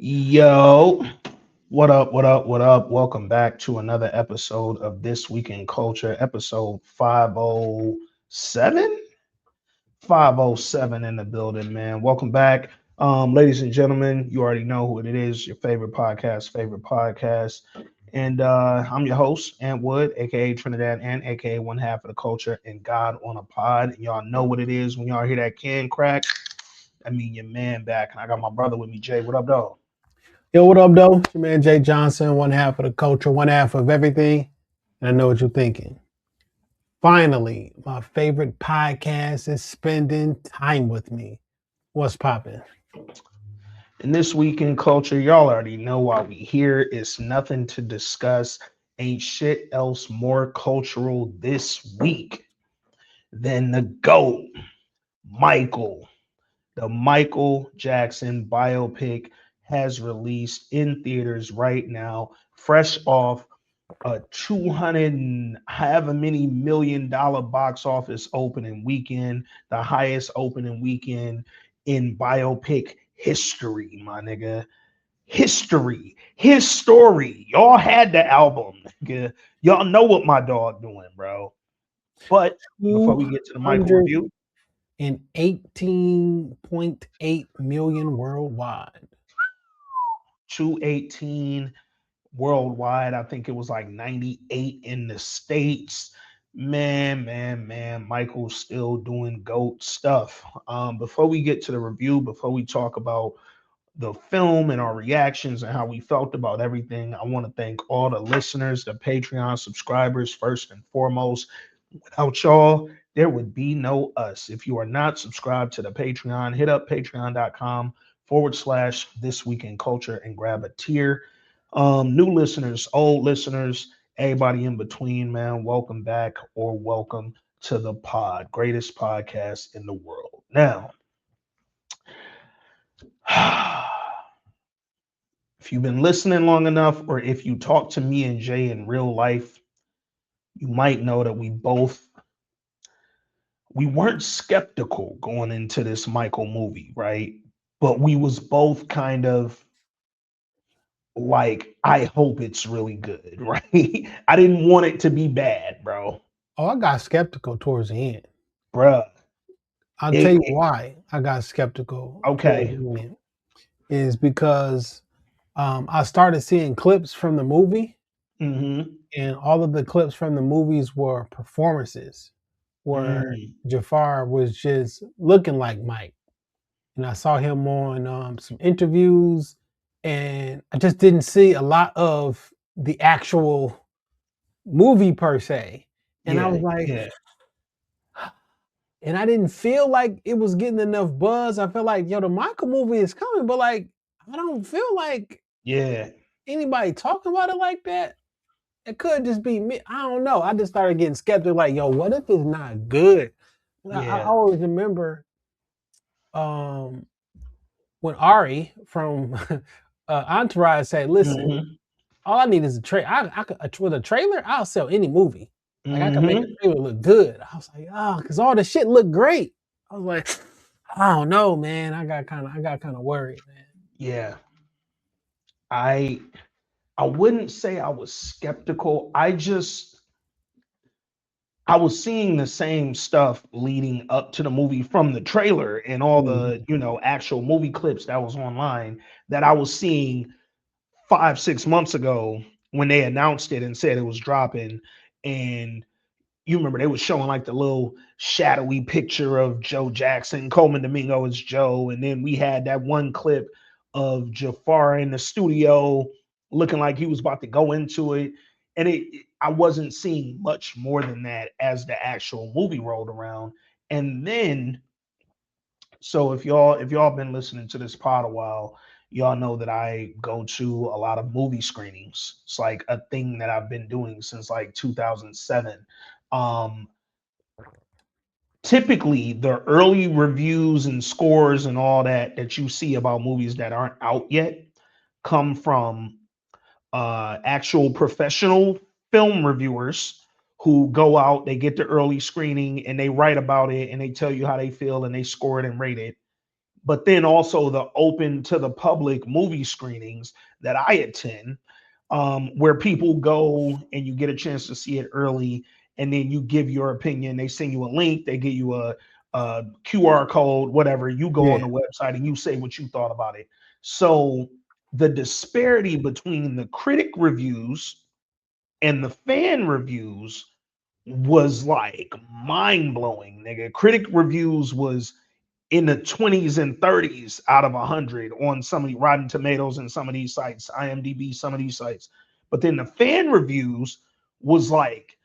Yo, what up, what up, what up? Welcome back to another episode of This Week in Culture, episode 507. 507 in the building, man. Welcome back. Ladies and gentlemen, you already know who it is, your favorite podcast. And I'm your host, Ant Wood, aka Trinidad and aka one half of the culture and God on a pod. And y'all know what it is when y'all hear that can crack. I mean your man back. And I got my brother with me, Jay. What up, dog? Yo, what up, though? It's your man Jay Johnson, one half of the culture, one half of everything. And I know what you're thinking. Finally, my favorite podcast is spending time with me. What's popping? In this week in culture, y'all already know why we here. It's nothing to discuss. Ain't shit else more cultural this week than the GOAT, Michael. The Michael Jackson biopic has released in theaters right now, fresh off a 200 and however many $1 million box office opening weekend, the highest opening weekend in biopic history, my nigga. History, his story. Y'all had the album, nigga. Y'all know what my dog doing, bro. But before we get to the Michael review, 218.8 million worldwide. 218 worldwide. I think it was like 98 in the States. Man, Michael's still doing GOAT stuff. Before we get to the review, before we talk about the film and our reactions and how we felt about everything, I want to thank all the listeners, the Patreon subscribers, first and foremost. Without y'all, there would be no us. If you are not subscribed to the Patreon, hit up patreon.com/, this week in culture and grab a tier. New listeners, old listeners, everybody in between, man, welcome back or welcome to the pod, greatest podcast in the world. Now, if you've been listening long enough, or if you talk to me and Jay in real life, you might know that we weren't skeptical going into this Michael movie, right? But we was both kind of like, I hope it's really good, right? I didn't want it to be bad, bro. Oh, I got skeptical towards the end. Bruh. I'll tell you why I got skeptical towards Okay. the end. Is because I started seeing clips from the movie, Mm-hmm. and all of the clips from the movies were performances where Mm. Jafar was just looking like Mike. And I saw him on some interviews, and I just didn't see a lot of the actual movie per se. And I Yeah, was like, yeah, and I didn't feel like it was getting enough buzz. I felt like, yo, the Michael movie is coming, but like, I don't feel like yeah, anybody talking about it like that. It could just be me. I don't know. I just started getting skeptical, like, yo, what if it's not good? I yeah. always remember um, when Ari from Entourage said, "Listen, Mm-hmm. all I need is a trailer. With a trailer, I'll sell any movie. Like I can make a Mm-hmm. trailer look good." I was like, "Oh, because all the shit looked great." I was like, "I don't know, man. I got kind of worried, man." Yeah. I I wouldn't say I was skeptical. I was seeing the same stuff leading up to the movie from the trailer and all the, Mhm. actual movie clips that was online that I was seeing 5, 6 months ago when they announced it and said it was dropping. And you remember they was showing like the little shadowy picture of Joe Jackson, Coleman Domingo as Joe, and then we had that one clip of Jafar in the studio looking like he was about to go into it, and I wasn't seeing much more than that as the actual movie rolled around, and then so if y'all been listening to this pod a while, y'all know that I go to a lot of movie screenings. It's like a thing that I've been doing since like 2007. Um, Typically the early reviews and scores and all that you see about movies that aren't out yet come from actual professional film reviewers who go out, they get the early screening and they write about it and they tell you how they feel and they score it and rate it. but then also the open to the public movie screenings that I attend, where people go and you get a chance to see it early, and then you give your opinion. They send you a link, they give you a QR code, whatever. You go on Yeah. the website and you say what you thought about it. So the disparity between the critic reviews and the fan reviews was like mind blowing, nigga. Critic reviews was in the 20s and 30s out of 100 on some of the Rotten Tomatoes and some of these sites, IMDb, some of these sites. But then the fan reviews was like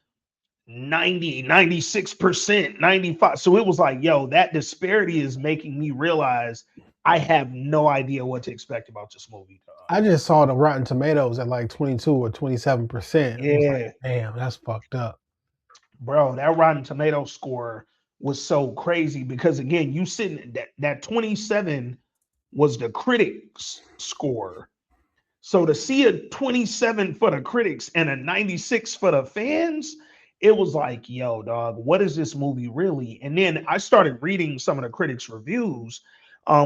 90, 96%, 95. So it was like, yo, that disparity is making me realize I have no idea what to expect about this movie. I just saw the Rotten Tomatoes at like 22 or 27%. I was like, Yeah, damn, that's fucked up. bro, that Rotten Tomato score was so crazy because again, you sitting that 27 was the critics score. So to see a 27 for the critics and a 96 for the fans, it was like, yo, dog, what is this movie really? And then I started reading some of the critics' reviews,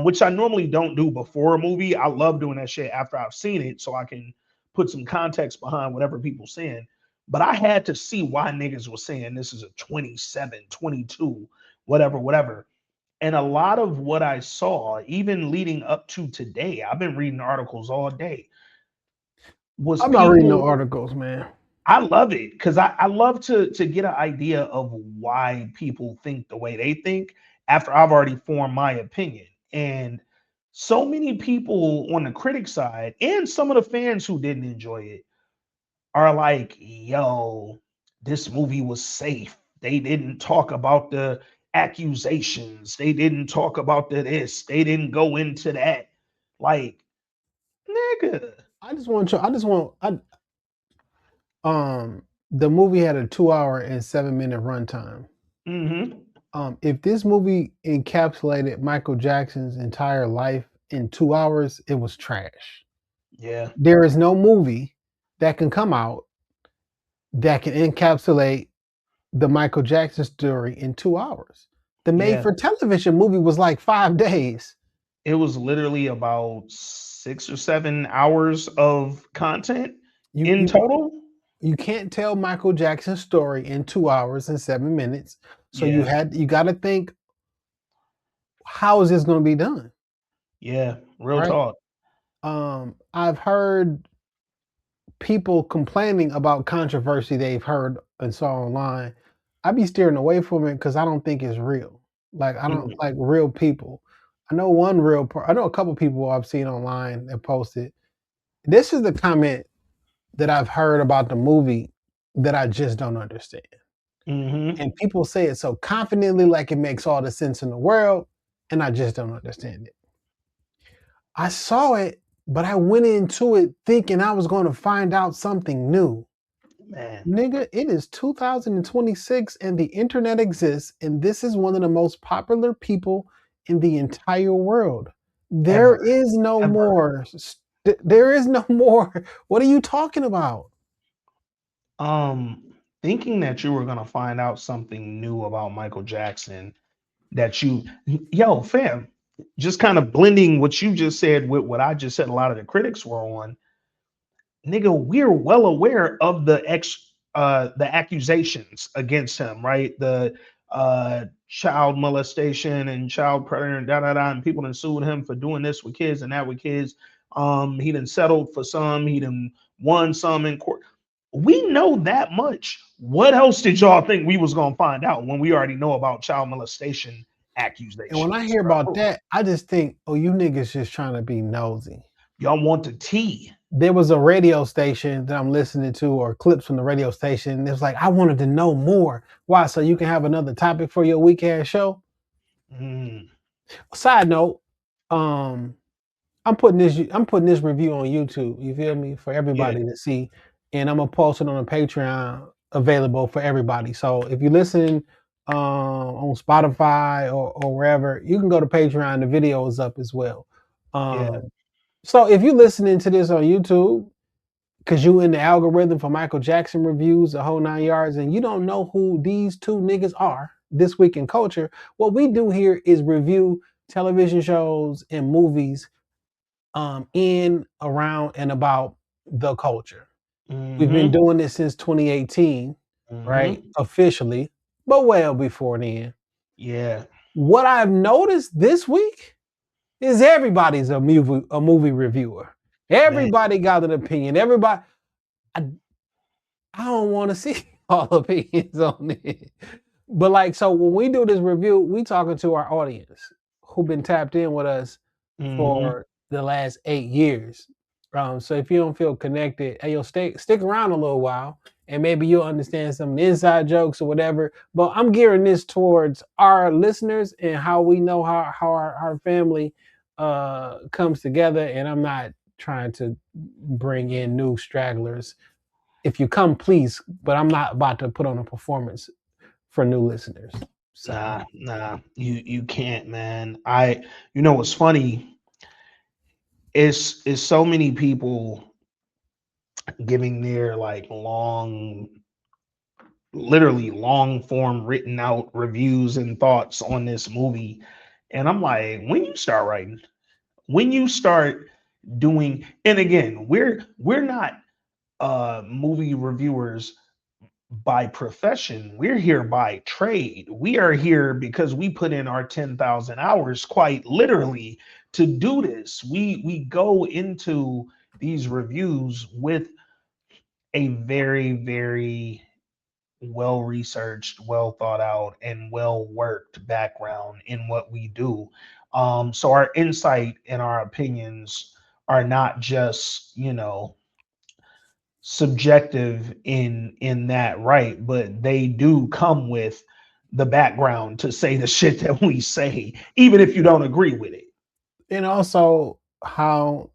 which I normally don't do before a movie. I love doing that shit after I've seen it so I can put some context behind whatever people saying. But I had to see why niggas was saying this is a 27, 22, whatever, whatever. And a lot of what I saw, even leading up to today, I've been reading articles all day, was I'm not reading no people. articles, man. I love it because I love to get an idea of why people think the way they think after I've already formed my opinion. And so many people on the critic side and some of the fans who didn't enjoy it are like, yo, this movie was safe. They didn't talk about the accusations. They didn't talk about the this. They didn't go into that. Like, nigga. I just want to. I just want. The movie had a 2 hour and 7 minute runtime. Mm-hmm. If this movie encapsulated Michael Jackson's entire life in 2 hours, it was trash. Yeah. There is no movie that can come out that can encapsulate the Michael Jackson story in 2 hours. The made Yeah. for television movie was like 5 days. It was literally about 6 or 7 hours of content You in you total. you can't tell Michael Jackson's story in 2 hours and 7 minutes. So you Yeah. got to think, how is this going to be done? Yeah. Real Right? talk. I've heard people complaining about controversy they've heard and saw online. I be steering away from it because I don't think it's real. Like I don't Mhm. like real people. I know I know a couple people I've seen online that posted. This is the comment that I've heard about the movie that I just don't understand. Mhm. And people say it so confidently, like it makes all the sense in the world, and I just don't understand it. I saw it, but I went into it thinking I was going to find out something new. Man. Nigga, it is 2026 and the internet exists, and this is one of the most popular people in the entire world. There Ever. is no Ever. more. There is no more. What are you talking about? Thinking that you were gonna find out something new about Michael Jackson that you yo, fam, just kind of blending what you just said with what I just said a lot of the critics were on. Nigga, we're well aware of the accusations against him, right? The child molestation and child predator and da da da, and people done sued him for doing this with kids and that with kids. He done settled for some, he done won some in court. We know that much. What else did y'all think we was gonna find out when we already know about child molestation And when I accusations, hear about bro? that, I just think, oh, you niggas just trying to be nosy. Y'all want the tea. There was a radio station that I'm listening to, or clips from the radio station. It was like, I wanted to know more. Why? So you can have another topic for your weak ass show? Mm, Side note, um, I'm putting this review on YouTube. You feel me? For yeah, everybody to see, and I'm gonna post it on a Patreon available for everybody. So if you listen on Spotify or wherever, you can go to Patreon. The video is up as well. yeah. So if you're listening to this on YouTube, because you in the algorithm for Michael Jackson reviews, the whole 9 yards, and you don't know who these two niggas are this week in culture, what we do here is review television shows and movies in, around, and about the culture. We've been doing this since 2018, right? Officially, but well before then. Yeah. What I've noticed this week is everybody's a movie reviewer. Everybody got an opinion. Everybody, I don't want to see all opinions on it. But like, so when we do this review, we talking to our audience who've been tapped in with us for the last 8 years. So if you don't feel connected, and you'll stick around a little while, and maybe you'll understand some inside jokes or whatever. But I'm gearing this towards our listeners and how we know how our family comes together. And I'm not trying to bring in new stragglers. If you come, please. But I'm not about to put on a performance for new listeners. So. Nah, you can't, man. You know what's funny is so many people giving their like literally long form written out reviews and thoughts on this movie, and I'm like, when you start writing, when you start doing, and again, we're not movie reviewers by profession. We're here by trade. We are here because we put in our 10,000 hours, quite literally, to do this. We go into these reviews with a very, very well researched, well thought out, and well worked background in what we do. So our insight and our opinions are not just, subjective in that, right, but they do come with the background to say the shit that we say, even if you don't agree with it. And also how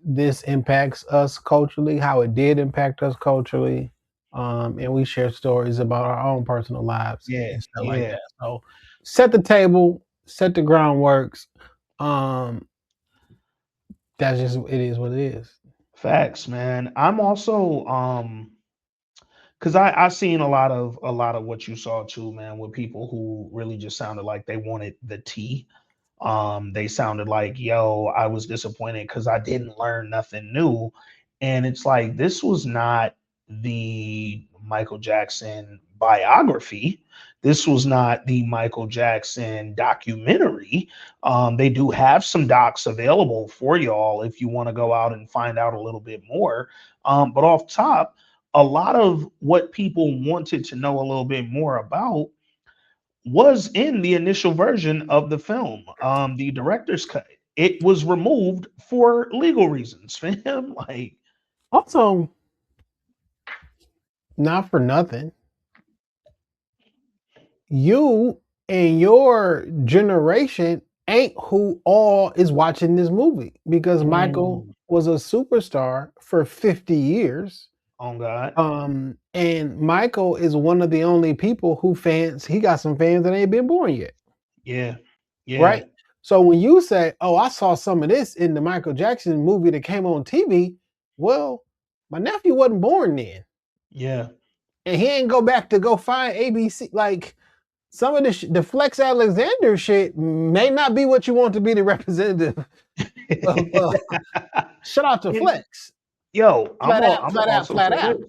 this impacts us culturally, how it did impact us culturally. And we share stories about our own personal lives Yeah, and stuff like yeah. that. So set the table, set the groundworks. That's just, it is what it is. Facts, man. I'm also because I seen a lot of what you saw too, man, with people who really just sounded like they wanted the tea. They sounded like, yo, I was disappointed because I didn't learn nothing new. And it's like, this was not the Michael Jackson biography. This was not the Michael Jackson documentary. They do have some docs available for y'all if you want to go out and find out a little bit more. But off top, a lot of what people wanted to know a little bit more about was in the initial version of the film, the director's cut. It was removed for legal reasons, fam. Like, Also, not for nothing, you and your generation ain't who all is watching this movie, because Michael was a superstar for 50 years. on God. And Michael is one of the only people he got some fans that ain't been born yet. Yeah. Yeah. Right? So when you say, oh, I saw some of this in the Michael Jackson movie that came on TV, well, my nephew wasn't born then. Yeah. And he ain't go back to go find ABC. Like, some of the Flex Alexander shit may not be what you want to be the representative of. Shout out to Flex. Yo, flat out.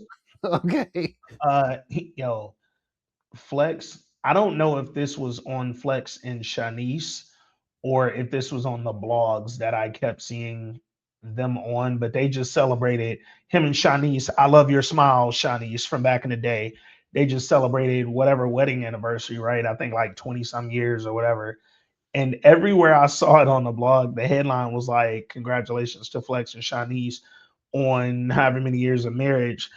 Okay. Yo, Flex. I don't know if this was on Flex and Shanice or if this was on the blogs that I kept seeing them on, but they just celebrated him and Shanice. I love your smile, Shanice, from back in the day. They just celebrated whatever wedding anniversary, right? I think like 20 some years or whatever. And everywhere I saw it on the blog, the headline was like, congratulations to Flex and Shanice on however many years of marriage.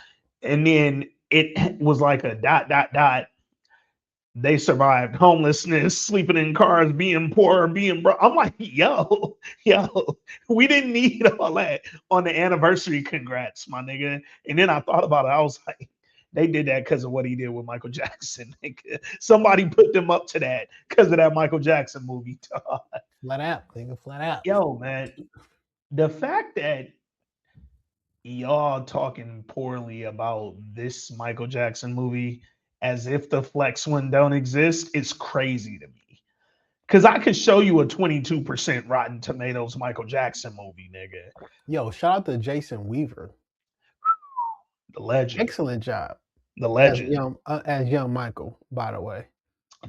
And then it was like a dot, dot, dot. They survived homelessness, sleeping in cars, being poor, being broke. I'm like, yo, we didn't need all that on the anniversary. Congrats, my nigga. And then I thought about it. I was like, they did that because of what he did with Michael Jackson. Somebody put them up to that because of that Michael Jackson movie. Flat out, nigga, flat out. Yo, man, the fact that y'all talking poorly about this Michael Jackson movie as if the Flex one don't exist, it's crazy to me. Because I could show you a 22% Rotten Tomatoes Michael Jackson movie, nigga. Yo, shout out to Jason Weaver. The legend. Excellent job The legend. as young Michael, by the way.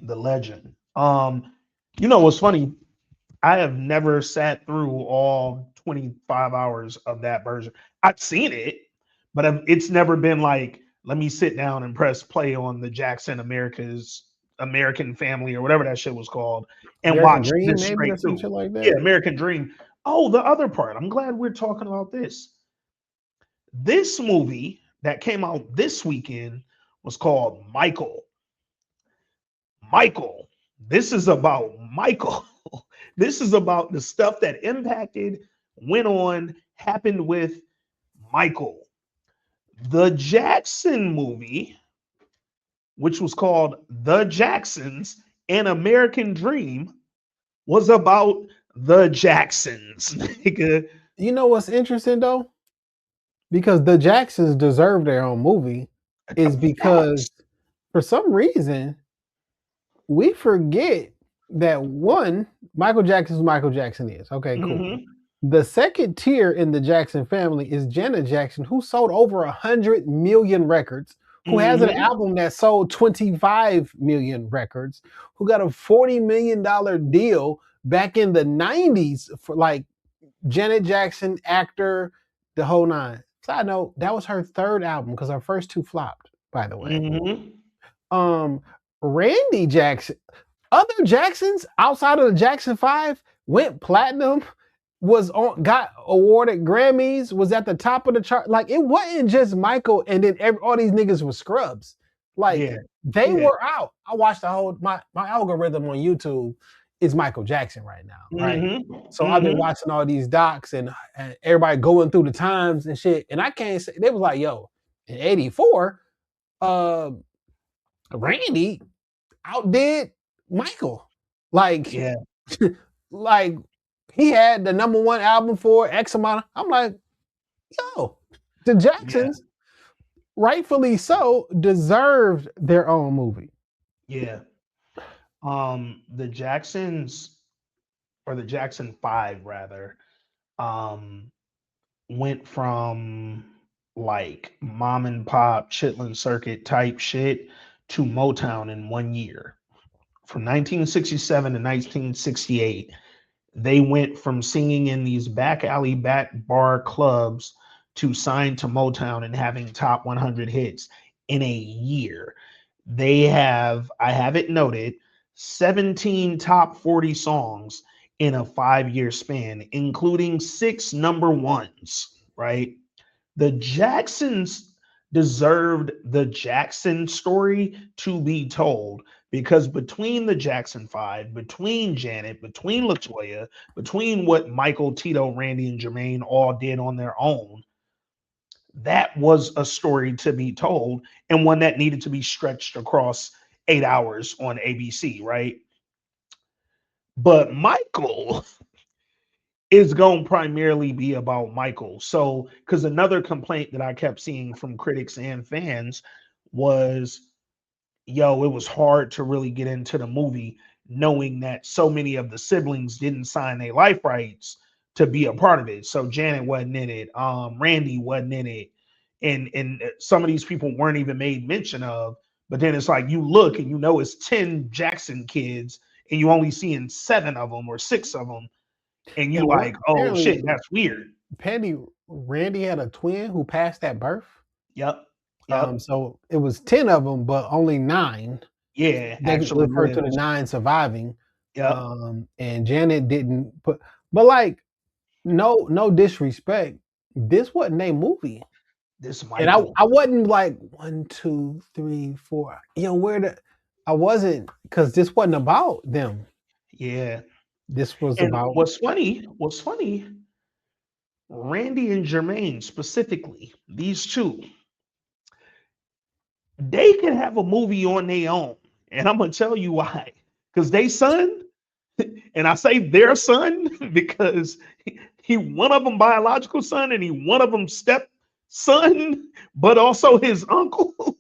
The legend. You know what's funny? I have never sat through all 25 hours of that version. I've seen it, but it's never been like, let me sit down and press play on the Jackson American Family or whatever that shit was called and American watch Dream, this maybe, straight or some through. shit like Yeah, that. American Dream. Oh, the other part. I'm glad we're talking about this. This movie that came out this weekend was called Michael. Michael. This is about Michael. This is about the stuff that impacted, went on, happened with Michael. The Jackson movie, which was called The Jacksons, An American Dream, was about the Jacksons. Nigga. You know what's interesting though? Because the Jacksons deserve their own movie, is because for some reason we forget that one, Michael Jackson is Michael Jackson is. Okay, cool. Mm-hmm. The second tier in the Jackson family is Janet Jackson, who sold over 100 million records, who has an album that sold 25 million records, who got a $40 million deal back in the 90s for like Janet Jackson, actor, the whole nine. Side note, that was her third album because her first two flopped, by the way. Mm-hmm. Randy Jackson, other Jacksons outside of the Jackson 5 went platinum, got awarded Grammys, was at the top of the chart. Like, it wasn't just Michael and then all these niggas were scrubs. Like, they were out. I watched the whole, my algorithm on YouTube is Michael Jackson right now, right? Mm-hmm. So I've been watching all these docs and everybody going through the times and shit. And I can't say, they was like, yo, in 84, Randy outdid Michael. Like, like he had the number one album for X amount. I'm like, yo, the Jacksons, rightfully so, deserved their own movie. Yeah. The Jacksons, or the Jackson 5 rather, went from like mom and pop Chitlin Circuit type shit to Motown in 1 year. From 1967 to 1968, they went from singing in these back alley, back bar clubs to signed to Motown and having top 100 hits in a year. They have, I have it noted, 17 top 40 songs in a 5-year span, including 6 number ones, right? The Jacksons deserved the Jackson story to be told because between the Jackson 5, between Janet, between LaToya, between what Michael, Tito, Randy, and Jermaine all did on their own, that was a story to be told and one that needed to be stretched across 8 hours on ABC, right? But Michael is going to primarily be about Michael. So, because another complaint that I kept seeing from critics and fans was, yo, it was hard to really get into the movie knowing that so many of the siblings didn't sign their life rights to be a part of it. So Janet wasn't in it. Randy wasn't in it. And some of these people weren't even made mention of. But then it's like you look and you know it's 10 Jackson kids and you only seeing 7 of them or 6 of them. And you like, oh shit, that's weird. Randy had a twin who passed at birth. Yep. So it was 10 of them, but only 9. Yeah, they actually referred to the 9 surviving. Yep. And Janet didn't put, but like, no disrespect. This wasn't a movie. This and I wasn't like 1, 2, 3, 4. You know I wasn't, because this wasn't about them. Yeah. This was and about what's funny, Randy and Jermaine specifically, these two, they can have a movie on their own. And I'm gonna tell you why. Because they son, and I say their son because he one of them biological son and he one of them step son, but also his uncle.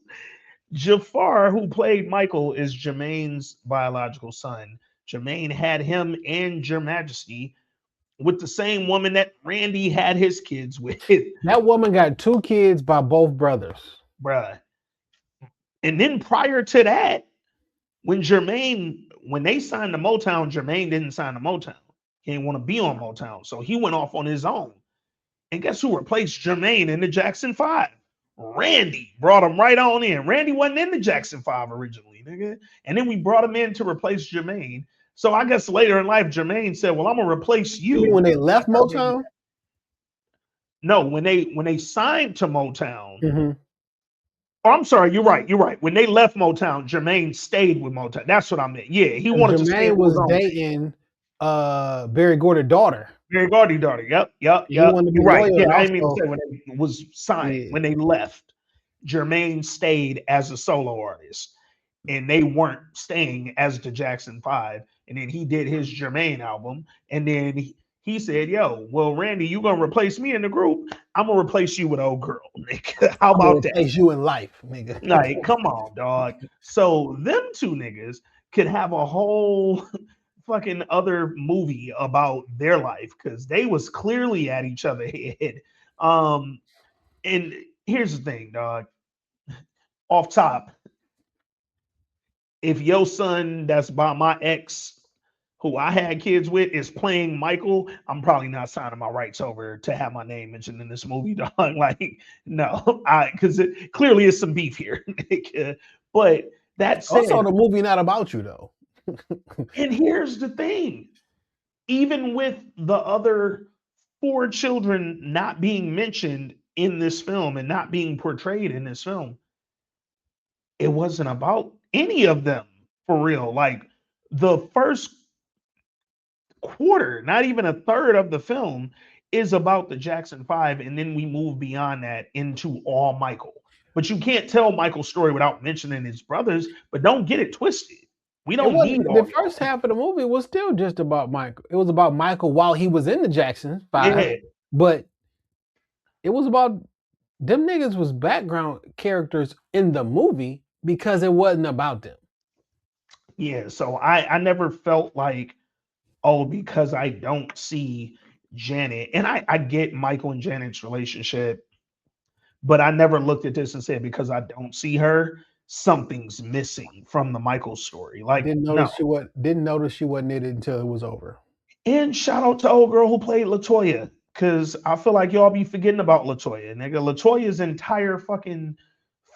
Jafar, who played Michael, is Jermaine's biological son. Jermaine had him and Your Majesty with the same woman that Randy had his kids with, That woman got 2 kids by both brothers. bruh. And then prior to that, when they signed to Motown, Jermaine didn't sign to Motown. He didn't want to be on Motown. So he went off on his own. And guess who replaced Jermaine in the Jackson 5? Randy brought him right on in. Randy wasn't in the Jackson 5 originally, nigga. And then we brought him in to replace Jermaine. So I guess later in life, Jermaine said, well, I'm going to replace you. When they left Motown? No, when they signed to Motown. Mm-hmm. Oh, I'm sorry. You're right. You're right. When they left Motown, Jermaine stayed with Motown. That's what I meant. Yeah, he wanted to stay. Jermaine was dating Berry Gordy's daughter. Berry Gordy's daughter. Yep. You're right. Yeah, I didn't mean to say when it was signed. Yeah. When they left, Jermaine stayed as a solo artist, and they weren't staying as the Jackson 5. And then he did his Jermaine album, and then he said, yo, well, Randy, you gonna replace me in the group? I'm gonna replace you with old girl, nigga. How about that? Replace you in life, nigga. Like, come on, dog. So them two niggas could have a whole fucking other movie about their life because they was clearly at each other's head. And here's the thing, dog. Off top, if your son that's by my ex, who I had kids with, is playing Michael, I'm probably not signing my rights over to have my name mentioned in this movie, dog. Like, no, because it clearly is some beef here. But that's also the movie not about you though. And here's the thing: even with the other 4 children not being mentioned in this film and not being portrayed in this film, it wasn't about any of them for real. Like the first quarter, not even a third of the film, is about the Jackson 5, and then we move beyond that into all Michael. But you can't tell Michael's story without mentioning his brothers. But don't get it twisted. We don't need the first half of the movie was still just about Michael. It was about Michael while he was in the Jackson 5, but it was about them niggas was background characters in the movie because it wasn't about them. Yeah, so I never felt like, oh, because I don't see Janet, and I get Michael and Janet's relationship, but I never looked at this and said, because I don't see her, something's missing from the Michael story. Like, didn't notice she wasn't in it until it was over. And shout out to old girl who played LaToya, because I feel like y'all be forgetting about LaToya. Nigga, LaToya's entire fucking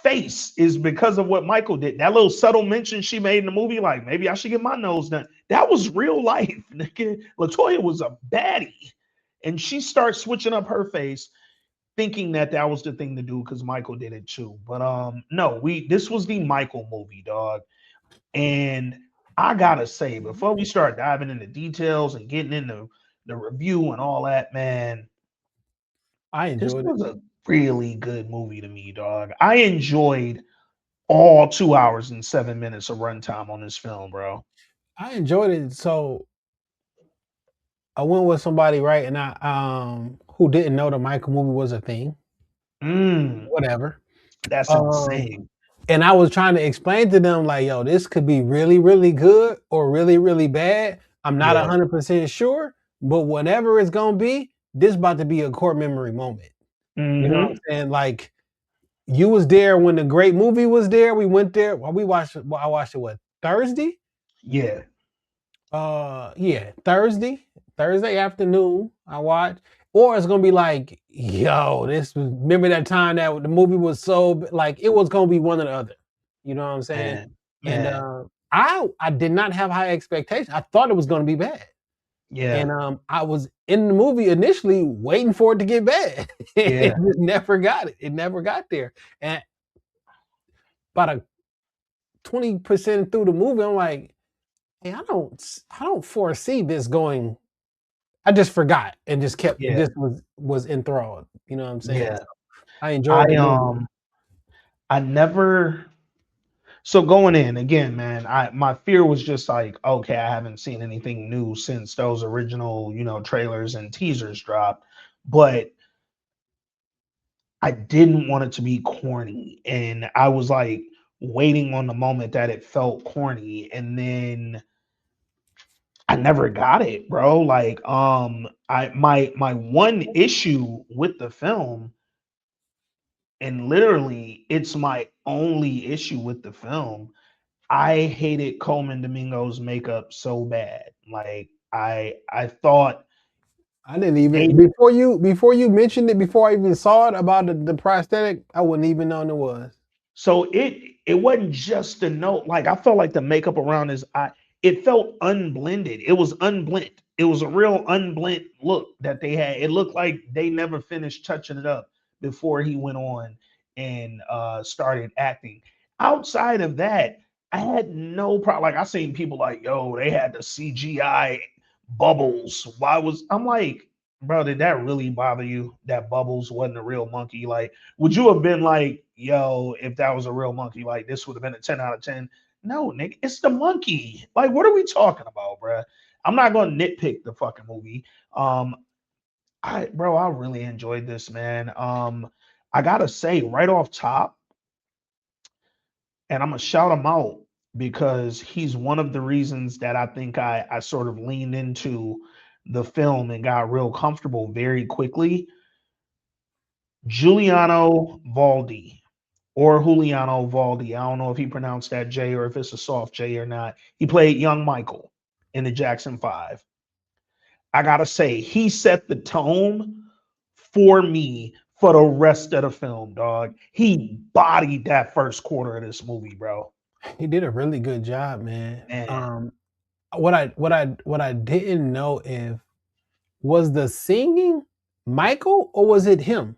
face is because of what Michael did. That little subtle mention she made in the movie, like, maybe I should get my nose done. That was real life, nigga. LaToya was a baddie, and she starts switching up her face, thinking that was the thing to do because Michael did it too. But no, this was the Michael movie, dog. And I gotta say, before we start diving into details and getting into the review and all that, man, I enjoyed it. This was a really good movie to me, dog. I enjoyed all 2 hours and 7 minutes of runtime on this film, bro. I enjoyed it. So I went with somebody, right, and I who didn't know the Michael movie was a thing. Whatever. That's insane. And I was trying to explain to them, like, yo, this could be really, really good or really, really bad. I'm not 100% sure, but whatever it's gonna be, this about to be a core memory moment. You know what I'm saying? Like, you was there when the great movie was there. We went there. I watched it Thursday? Yeah. Thursday afternoon, I watched. Or it's gonna be like, yo, remember that time that the movie was so, like, it was gonna be one or the other. You know what I'm saying? And I did not have high expectations. I thought it was gonna be bad. Yeah. And I was in the movie initially waiting for it to get bad. It just never got it. It never got there. And about 20% through the movie, I'm like, hey, I don't foresee this going. I just forgot and just kept. It just was enthralled. You know what I'm saying? Yeah. So I enjoyed it. I never. So going in again, man, my fear was just like, okay, I haven't seen anything new since those original, trailers and teasers dropped, but I didn't want it to be corny, and I was like waiting on the moment that it felt corny, and then I never got it, bro. Like, I my one issue with the film, and literally it's my only issue with the film. I hated Coleman Domingo's makeup so bad. Like, I thought I didn't they even before you mentioned it, before I even saw it about the prosthetic, I wouldn't even know it was. so it wasn't just the note. Like, I felt like the makeup around his eye, it felt unblended. It was unblent. It was a real unblent look that they had. It looked like they never finished touching it up before he went on and started acting. Outside of that, I had no problem. Like, I seen people like, yo, they had the CGI bubbles. Why was I'm like, bro, did that really bother you that Bubbles wasn't a real monkey? Like, would you have been like, yo, if that was a real monkey, like this would have been a 10 out of 10? No, nigga, it's the monkey. Like, what are we talking about, bro? I'm not gonna nitpick the fucking movie. I really enjoyed this, man. I gotta say, right off top, and I'm gonna shout him out because he's one of the reasons that I think I sort of leaned into the film and got real comfortable very quickly. Giuliano Valdi, or Juliano Valdi. I don't know if he pronounced that J or if it's a soft J or not. He played young Michael in the Jackson 5. I gotta say, he set the tone for me for the rest of the film, dog. He bodied that first quarter of this movie, bro. He did a really good job, man. Man. What I didn't know if was the singing Michael or was it him?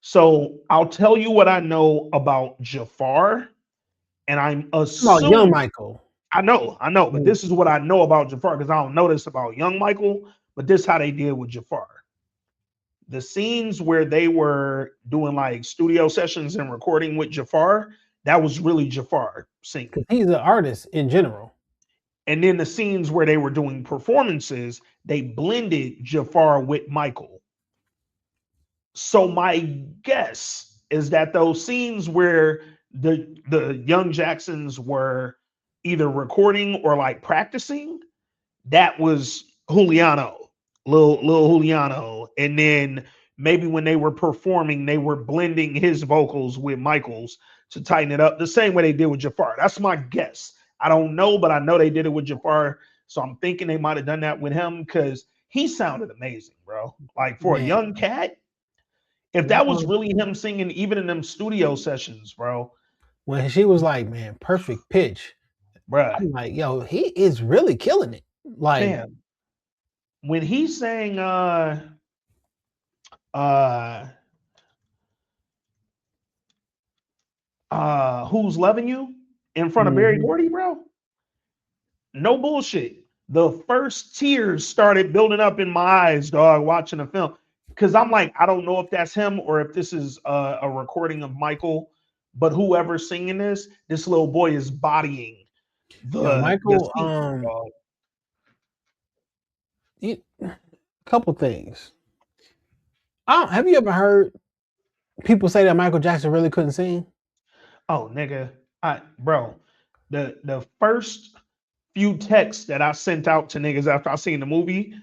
So I'll tell you what I know about Jafar, and I'm About young assuming Michael. I know, but this is what I know about Jafar because I don't know this about young Michael, but this is how they did with Jafar. The scenes where they were doing like studio sessions and recording with Jafar, that was really Jafar singing. Because he's an artist in general. And then the scenes where they were doing performances, they blended Jafar with Michael. So my guess is that those scenes where the young Jacksons were either recording or like practicing, that was Juliano, little Juliano, and then maybe when they were performing, they were blending his vocals with Michael's to tighten it up the same way they did with Jafar. That's my guess. I don't know, but I know they did it with Jafar, so I'm thinking they might have done that with him because he sounded amazing, bro. Like for a Man, young cat, if that that was one, really him singing, even in them studio sessions, bro, when she was like, man, perfect pitch. bruh, I'm like, yo, he is really killing it. Like, man, when he sang uh Who's Loving You in front of Barry mhm. Gordy, bro, no bullshit. The first tears started building up in my eyes, dog, watching the film. Cause I'm like, I don't know if that's him or if this is a recording of Michael, but whoever's singing this little boy is bodying Yo, the Michael, scene, dog. a couple things. Have you ever heard people say that Michael Jackson really couldn't sing? Oh, nigga, bro, the first few texts that I sent out to niggas after I seen the movie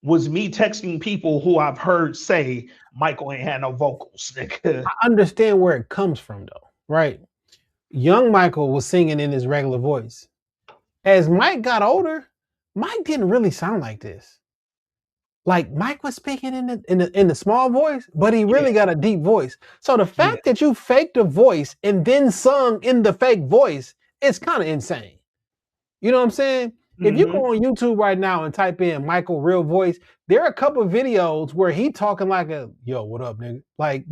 was me texting people who I've heard say Michael ain't had no vocals, nigga. I understand where it comes from, though, right? Young Michael was singing in his regular voice. As Mike got older, Mike didn't really sound like this. Like Mike was speaking in the small voice, but he Yeah, really got a deep voice. So the yeah. fact that you faked a voice and then sung in the fake voice is kind of insane. You know what I'm saying? If you Mm-hmm. go on YouTube right now and type in Michael real voice, there are a couple of videos where he talking like a yo, what up, nigga? Like,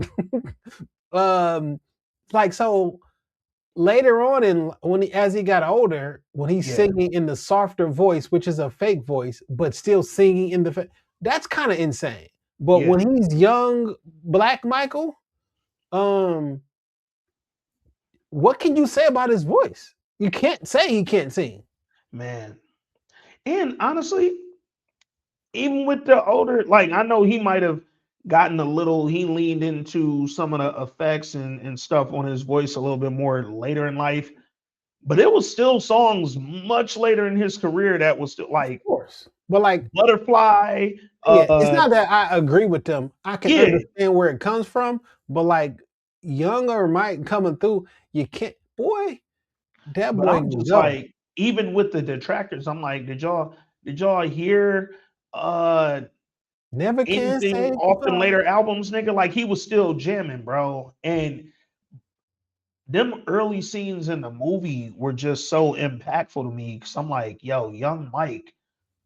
um, like so later on in as he got older, when he's Yeah, singing in the softer voice, which is a fake voice, but still singing in the that's kind of insane. But yeah, when he's young, Black Michael, um, what can you say about his voice? You can't say he can't sing. man. And honestly, even with the older, like I know he might have gotten a little, he leaned into some of the effects and stuff on his voice a little bit more later in life. But it was still songs much later in his career that was still like Of course. But like, Butterfly. yeah, it's not that I agree with them. I can Yeah, understand where it comes from, but like younger Mike coming through, you can't boy, that but boy I'm can just go. like, even with the detractors, I'm like, did y'all hear Never can anything say off them goodbye. later albums, nigga? Like he was still jamming, bro. And them early scenes in the movie were just so impactful to me because I'm like, yo, young Mike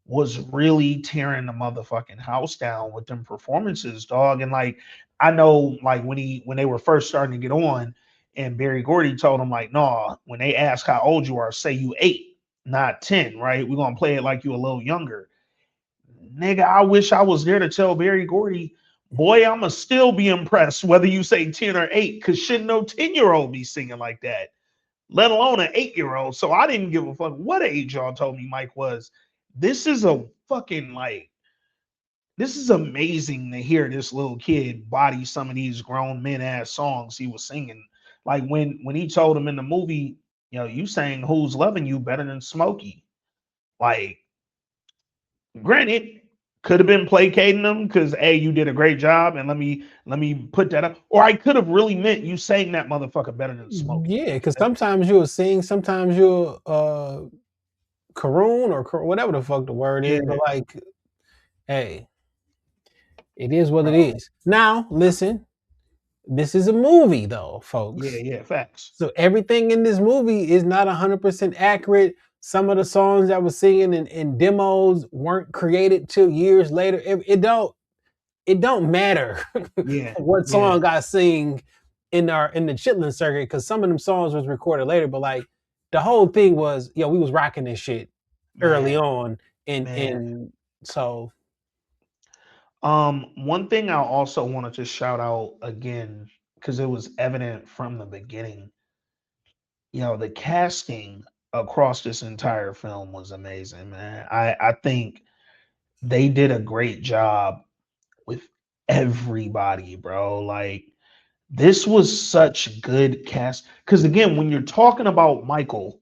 was really tearing the motherfucking house down with them performances, dog. And like, I know, like when they were first starting to get on, and Barry Gordy told him like, nah, when they ask how old you are, say you 8, not 10, right? We're gonna play it like you a little younger. Nigga, I wish I was there to tell Barry Gordy, boy, I'ma still be impressed whether you say 10 or 8, because shouldn't no 10-year-old be singing like that, let alone an 8-year-old. So I didn't give a fuck what age y'all told me Mike was. This is a fucking like, this is amazing to hear this little kid body some of these grown men ass songs he was singing. Like when he told him in the movie, you saying Who's Loving You better than Smokey. Like, granted, could have been placating them because hey, you did a great job, and let me put that up. Or I could have really meant you saying that motherfucker better than Smokey. Yeah, because sometimes you'll sing, sometimes you'll caroon or whatever the fuck the word Yeah, is, but like, hey, it is what it bro. is. Now, listen, this is a movie though, Yeah, folks. yeah, facts. So everything in this movie is not 100% accurate. Some of the songs that was singing in demos weren't created till years later. It don't matter Yeah, what yeah, song I sing in the Chitlin circuit, because some of them songs was recorded later, but like the whole thing was, we was rocking this shit early man, on, man. and so One thing I also wanted to shout out again, because it was evident from the beginning, the casting across this entire film was amazing, man. I think they did a great job with everybody, bro. Like, this was such good cast. Because again, when you're talking about Michael,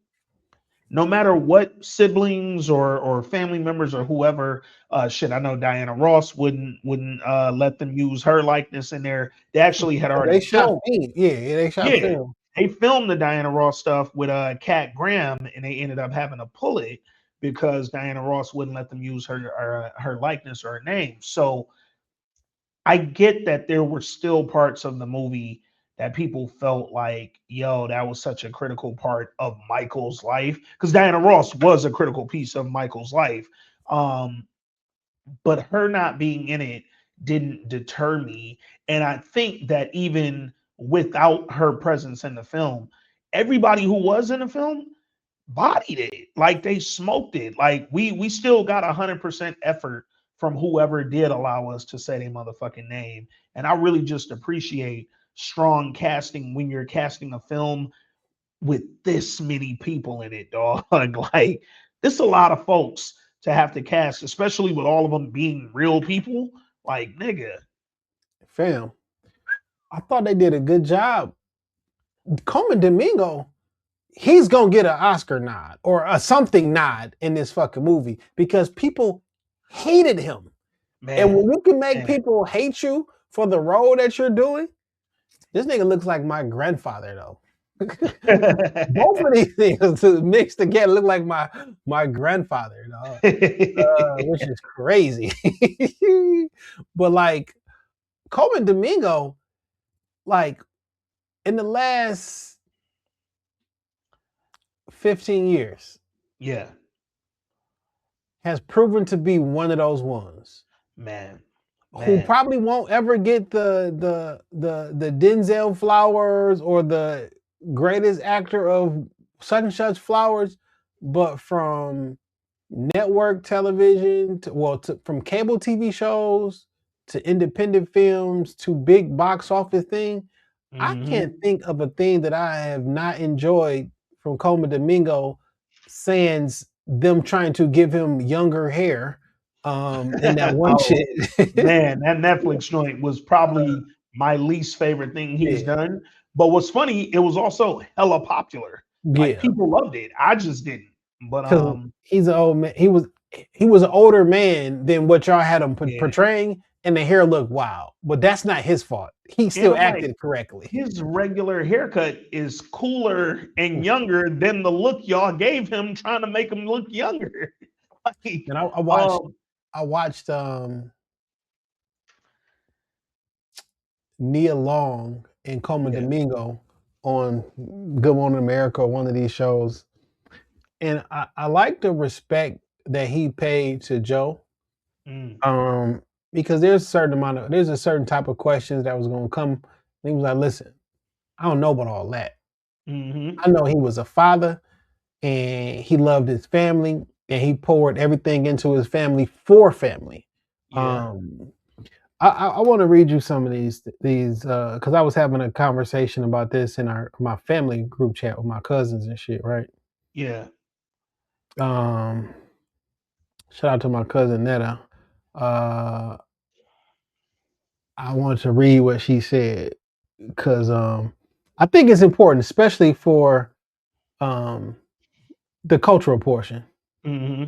no matter what siblings or family members or whoever, shit, I know Diana Ross wouldn't let them use her likeness in there. They actually had they already shot filmed. film. Yeah, they shot Yeah, film. they filmed the Diana Ross stuff with Cat Graham, and they ended up having to pull it because Diana Ross wouldn't let them use her likeness or her name. So I get that there were still parts of the movie that people felt like, yo, that was such a critical part of Michael's life, because Diana Ross was a critical piece of Michael's life. Um, but her not being in it didn't deter me. And I think that even without her presence in the film, everybody who was in the film bodied it. Like they smoked it. Like we still got 100% effort from whoever did allow us to say their motherfucking name. And I really just appreciate strong casting when you're casting a film with this many people in it, dog. Like, this a lot of folks to have to cast, especially with all of them being real people. Like, nigga. Fam, I thought they did a good job. Coleman Domingo, he's gonna get an Oscar nod or a something nod in this fucking movie because people hated him. And Man, when you can make man. people hate you for the role that you're doing, this nigga looks like my grandfather though. Both of these things mixed together look like my grandfather, dog. Which is crazy. But like Coleman Domingo, like in the last 15 years, Yeah, has proven to be one of those ones man, who man. probably won't ever get the Denzel Flowers or the greatest actor of such and such flowers, but from network television from cable TV shows to independent films to big box office thing, I can't Hmm. think of a thing that I have not enjoyed from Coleman Domingo, sans them trying to give him younger hair in that one Oh, shit. man, that Netflix joint was Uh, probably my least favorite thing he's yeah. done. But what's funny, it was also hella popular. Like Yeah, people loved it. I just didn't. But because he's an old man. He was an older man than what y'all had him yeah. portraying, and the hair looked wild. But that's not his fault. He And still I'm like, acted correctly. his regular haircut is cooler and younger than the look y'all gave him, trying to make him look younger. Like, And I watched um, I watched Nia Long and Coleman yeah. Domingo on Good Morning America, one of these shows, and I like the respect that he paid to Joe. Mm, Because there's a certain type of questions that was gonna come. And he was like, listen, I don't know about all that. hmm I know he was a father and he loved his family and he poured everything into his family for family. Yeah. Um, I want to read you some of these because I was having a conversation about this in my family group chat with my cousins and shit, right? Yeah. Um, Shout out to my cousin Netta. Uh, I want to read what she said because I think it's important, especially for um, the cultural portion. hmm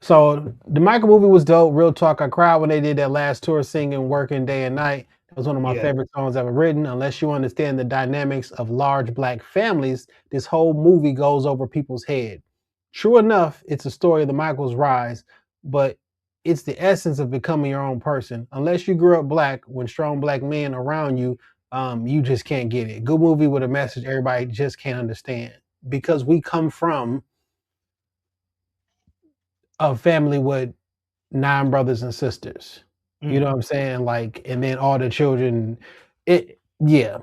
So the Michael movie was dope. Real talk. I cried when they did that last tour singing "Working Day and Night." That was one of my Yeah. favorite songs ever written. Unless you understand the dynamics of large black families, this whole movie goes over people's head. True enough, it's a story of the Michaels' rise, but it's the essence of becoming your own person. Unless you grew up black, when strong black men around you, you just can't get it. Good movie with a message everybody just can't understand because we come from a family with 9 brothers and sisters. You know what Mm. I'm saying? Like, and then all the children. It yeah.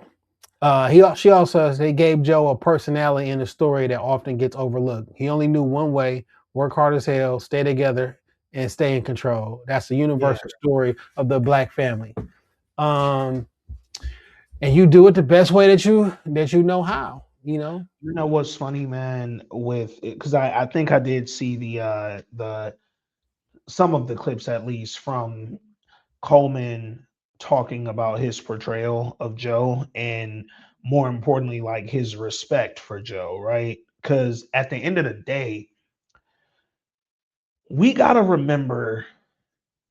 She also says they gave Joe a personality in the story that often gets overlooked. He only knew one way: work hard as hell, stay together, and stay in control. That's the Yeah. universal story of the black family. Um, and you do it the best way that you know how. You know. You know what's funny, man, with it, because I think I did see the some of the clips at least from Coleman talking about his portrayal of Joe and more importantly, like his respect for Joe, right? Because at the end of the day, we got to remember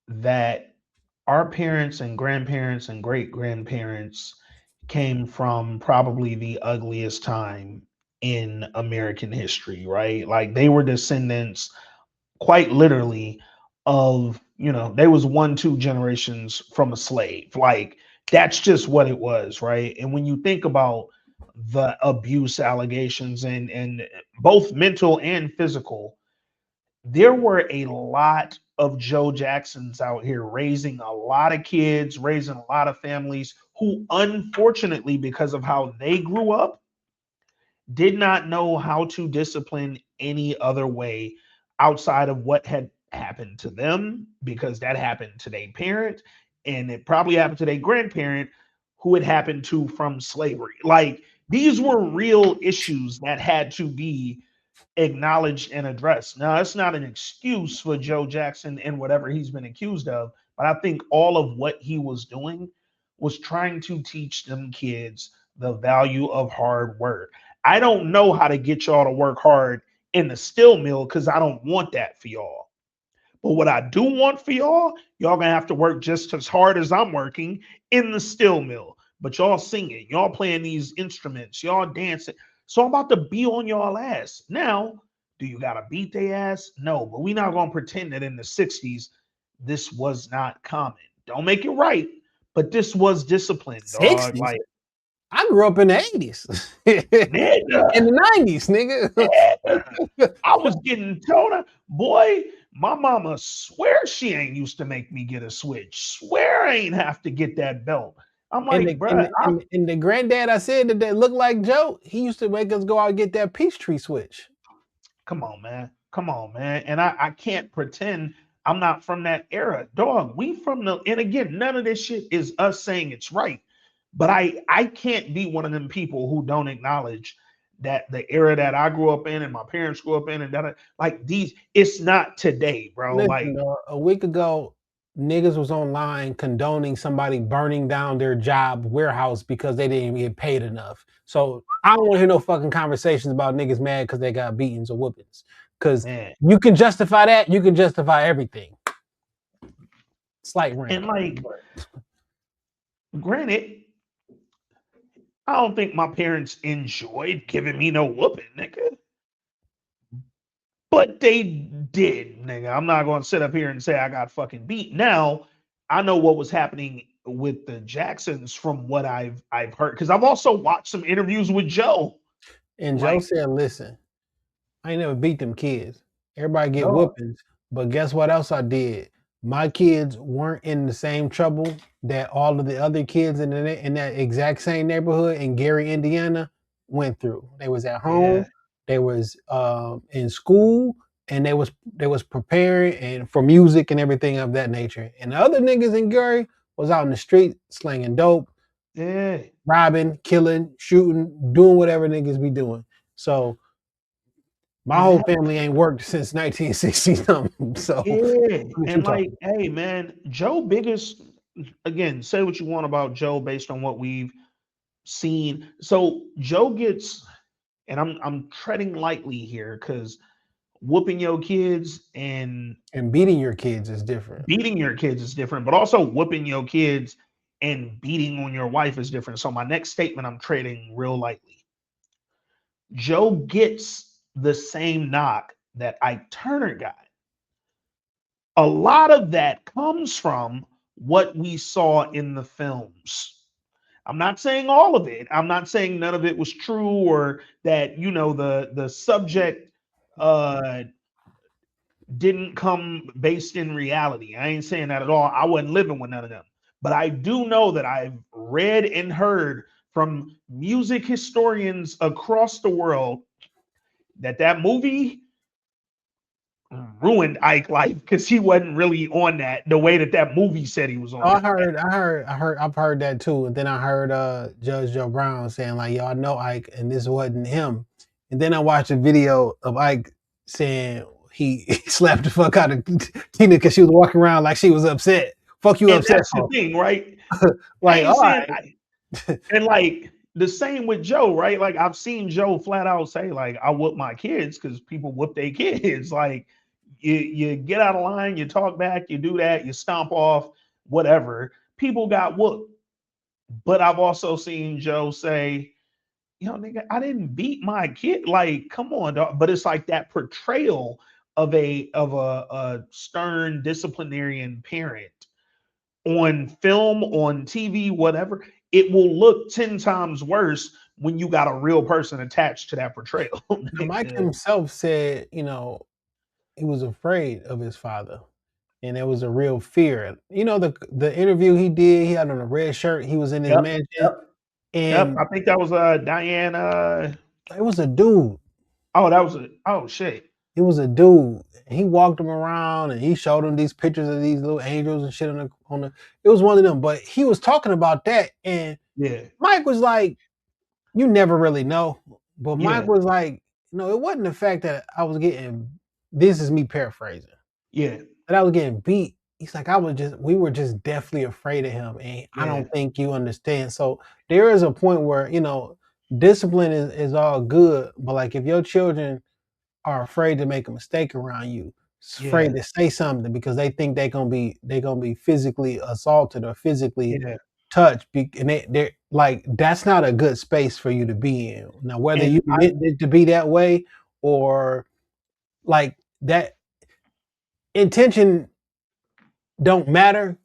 that our parents and grandparents and great grandparents came from probably the ugliest time in American history, right? Like they were descendants quite literally of, they was 1 2 generations from a slave. Like that's just what it was, right? And when you think about the abuse allegations and both mental and physical, there were a lot of Joe Jacksons out here raising a lot of kids, raising a lot of families who unfortunately, because of how they grew up, did not know how to discipline any other way outside of what had happened to them, because that happened to their parent and it probably happened to their grandparent who it happened to from slavery. Like these were real issues that had to be acknowledged and addressed. Now, it's not an excuse for Joe Jackson and whatever he's been accused of, but I think all of what he was doing was trying to teach them kids the value of hard work. I don't know how to get y'all to work hard in the still mill because I don't want that for y'all. But what I do want for y'all gonna have to work just as hard as I'm working in the still mill. But y'all singing, y'all playing these instruments, y'all dancing. So I'm about to be on y'all ass. Now, do you gotta beat their ass? No, but we not gonna pretend that in the 60s this was not common. Don't make it right, but this was discipline, dog. 60s. Like, I grew up in the 80s. nigga, In the 90s, nigga. nigga. I was getting told, boy, my mama swear she ain't used to make me get a switch. Swear I ain't have to get that belt. I'm And like, the and bruh, the and, and the granddad I said that looked like Joe, he used to make us go out and get that Peachtree switch. come on, man. Come on, man. And I can't pretend I'm not from that era. Dog, we from the, and again, none of this shit is us saying it's right. But I can't be one of them people who don't acknowledge that the era that I grew up in and my parents grew up in and that like these, it's not today, bro. Like, Listen, a week ago, niggas was online condoning somebody burning down their job warehouse because they didn't get paid enough. So I don't want to hear no fucking conversations about niggas mad because they got beatings or whoopings. Because Man. you can justify that, you can justify everything. Slight rant. And like, granted, I don't think my parents enjoyed giving me no whooping, nigga. But they did, nigga. I'm not going to sit up here and say I got fucking beat. Now, I know what was happening with the Jacksons from what I've heard, because I've also watched some interviews with Joe. And Joe said, listen, I ain't never beat them kids. Everybody get No. whoopings, but guess what else I did? My kids weren't in the same trouble that all of the other kids in that exact same neighborhood in Gary, Indiana, went through. They was at home, they was in school, and they was preparing and for music and everything of that nature. And the other niggas in Gary was out in the street slinging dope, robbing, killing, shooting, doing whatever niggas be doing. So my whole family ain't worked since 1960 something. So yeah, and like, hey man, Joe biggest, again, say what you want about Joe based on what we've seen. So Joe gets, and I'm treading lightly here because whooping your kids and beating your kids is different. Beating your kids is different, but also whooping your kids and beating on your wife is different. So my next statement, I'm treading real lightly. Joe gets the same knock that Ike Turner got. A lot of that comes from what we saw in the films. I'm not saying all of it. I'm not saying none of it was true or that, you know, the subject didn't come based in reality. I ain't saying that at all. I wasn't living with none of them. But I do know that I've read and heard from music historians across the world that movie ruined Ike life because he wasn't really on that the way that movie said he was on. I've heard that too. And then I heard Judge Joe Brown saying like, y'all know Ike and this wasn't him. And then I watched a video of Ike saying he slapped the fuck out of Tina because she was walking around like she was upset. Fuck you, and upset. That's the thing, right? Like, all right. And like the same with Joe, right? Like I've seen Joe flat out say, like, I whoop my kids because people whoop their kids. Like you get out of line, you talk back, you do that, you stomp off, whatever. People got whooped. But I've also seen Joe say, you know, nigga, I didn't beat my kid. Like, come on, dog. But it's like that portrayal of a stern disciplinarian parent on film, on TV, whatever. It will look 10 times worse when you got a real person attached to that portrayal. Mike himself said, you know, he was afraid of his father. And there was a real fear. You know, the interview he did, he had on a red shirt. He was in his mansion. And I think that was Diana. It was a dude. Oh, shit. It was a dude. He walked him around and he showed him these pictures of these little angels and shit on the. It was one of them, but he was talking about that, and Mike was like, "You never really know." But Mike was like, "No, it wasn't the fact that I was getting." This is me paraphrasing. That I was getting beat. He's like, we were just deathly afraid of him, and I don't think you understand. So there is a point where, you know, discipline is all good, but like if your children are afraid to make a mistake around you, afraid to say something because they think they're gonna be physically assaulted or physically touched, and they're like, that's not a good space for you to be in. Now, whether you meant it to be that way or like that, intention don't matter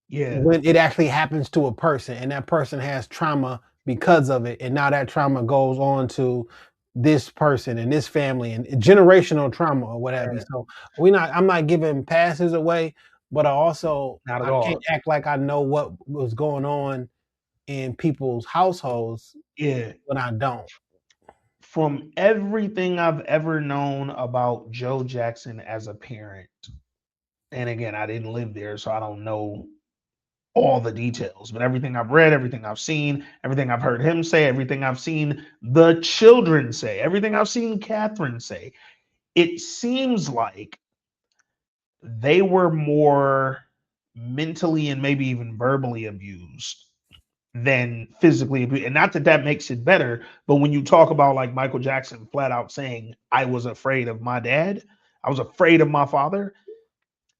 when it actually happens to a person and that person has trauma because of it, and now that trauma goes on to this person and this family and generational trauma or whatever. So I'm not giving passes away, but I can't act like I know what was going on in people's households when I don't. From everything I've ever known about Joe Jackson as a parent, and again, I didn't live there, so I don't know all the details, but everything I've read, everything I've seen, everything I've heard him say, everything I've seen the children say, everything I've seen Catherine say, it seems like they were more mentally and maybe even verbally abused than physically abused. And not that that makes it better, but when you talk about like Michael Jackson flat out saying, I was afraid of my dad, I was afraid of my father,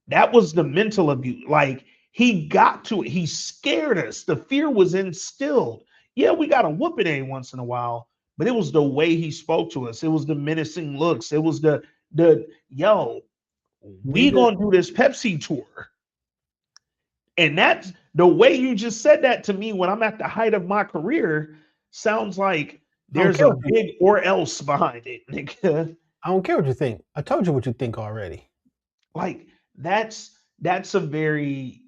that was the mental abuse. Like he got to it, he scared us. The fear was instilled. Yeah, we got a whooping every once in a while, but it was the way he spoke to us. It was the menacing looks. It was the yo, we gonna do this Pepsi tour. And that's the way you just said that to me when I'm at the height of my career sounds like there's a big or else behind it, nigga. I don't care what you think. I told you what you think already. Like that's a very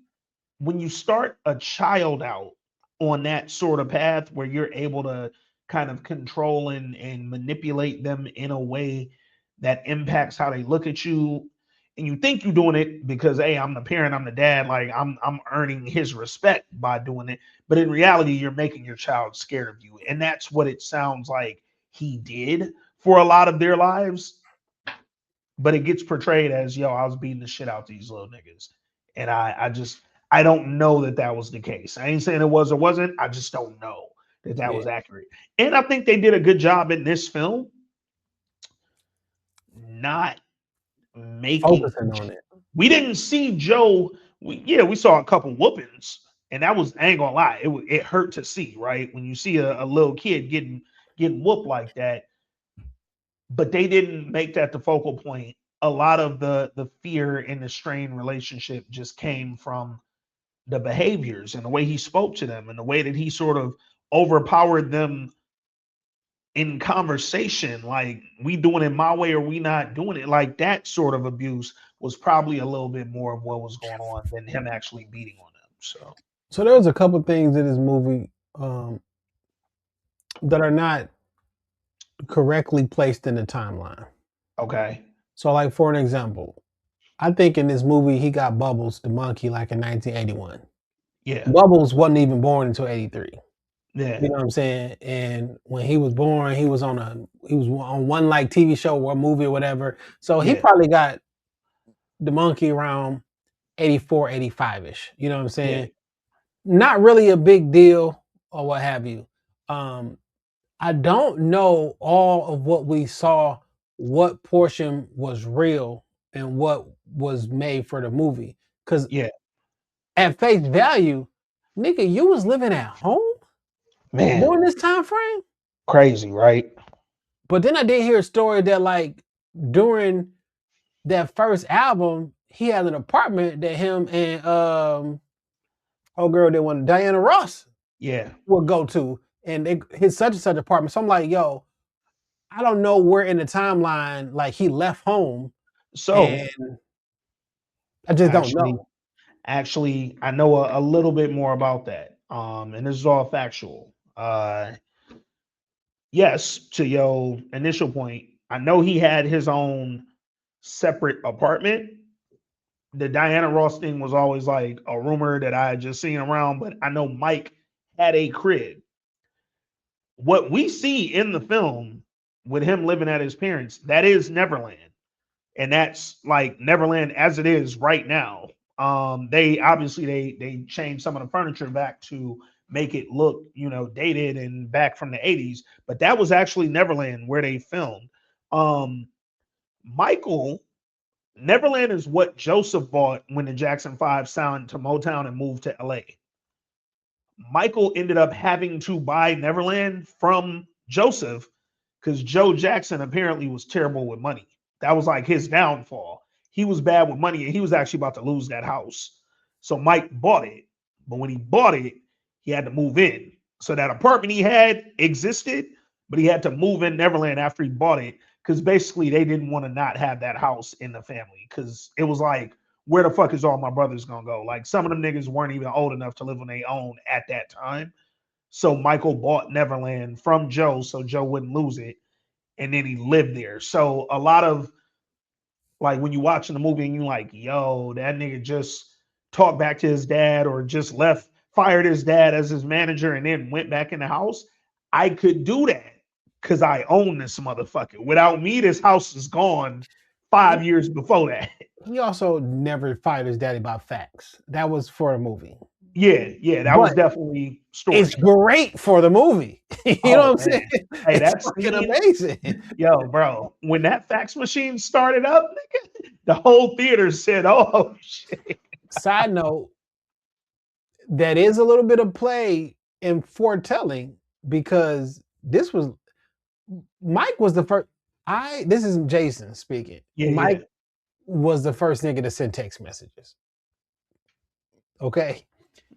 when you start a child out on that sort of path where you're able to kind of control and manipulate them in a way that impacts how they look at you, and you think you're doing it because hey, I'm the parent, I'm the dad, like I'm earning his respect by doing it, but in reality you're making your child scared of you, and that's what it sounds like he did for a lot of their lives. But it gets portrayed as yo, I was beating the shit out these little niggas, and I don't know that that was the case. I ain't saying it was or wasn't. I just don't know that that was accurate. And I think they did a good job in this film, not making focusing on it. We didn't see Joe. We saw a couple whoopings, and that was I ain't gonna lie, it hurt to see, right? When you see a little kid getting whooped like that, but they didn't make that the focal point. A lot of the fear and the strained relationship just came from the behaviors and the way he spoke to them and the way that he sort of overpowered them in conversation, like we doing it my way or we not doing it. Like that sort of abuse was probably a little bit more of what was going on than him actually beating on them. So there's a couple things in this movie that are not correctly placed in the timeline. Okay. So, like for an example, I think in this movie he got Bubbles the monkey like in 1981. Yeah. Bubbles wasn't even born until 83. Yeah. You know what I'm saying? And when he was born, he was on one like TV show or movie or whatever. So he probably got the monkey around 84, 85-ish. You know what I'm saying? Yeah. Not really a big deal or what have you. I don't know all of what we saw, what portion was real and what was made for the movie. Because at face value, nigga, you was living at home? Man, during this time frame? Crazy, right? But then I did hear a story that like during that first album, he had an apartment that him and girl that one Diana Ross would go to, and his such and such apartment. So I'm like, yo, I don't know where in the timeline like he left home. So I just don't know. Actually, I know a little bit more about that. And this is all factual. Yes, to your initial point, I know he had his own separate apartment. The Diana Ross thing was always like a rumor that I had just seen around, but I know Mike had a crib. What we see in the film with him living at his parents, that is Neverland. And that's like Neverland as it is right now. They obviously they changed some of the furniture back to make it look, dated and back from the 80s, but that was actually Neverland where they filmed. Michael, Neverland is what Joseph bought when the Jackson 5 signed to Motown and moved to LA. Michael ended up having to buy Neverland from Joseph because Joe Jackson apparently was terrible with money. That was like his downfall. He was bad with money and he was actually about to lose that house. So Mike bought it. But when he bought it, he had to move in. So that apartment he had existed, but he had to move in Neverland after he bought it because basically they didn't want to not have that house in the family because it was like, where the fuck is all my brothers gonna go? Like some of them niggas weren't even old enough to live on their own at that time. So Michael bought Neverland from Joe so Joe wouldn't lose it. And then he lived there. So a lot of like when you watching the movie and you like, yo, that nigga just talked back to his dad or just fired his dad as his manager and then went back in the house. I could do that because I own this motherfucker. Without me, this house is gone 5 years before that. He also never fired his daddy about facts. That was for a movie. Yeah, that was But definitely it's story. great for the movie. You know Oh what I'm man, saying? hey, It's that fucking scene, amazing. yo, bro, when that fax machine started up, nigga, the whole theater said, "Oh shit." Side note, that is a little bit of play in foretelling because this was Mike was the first. This is Jason speaking. Yeah. Mike was the first nigga to send text messages. Okay.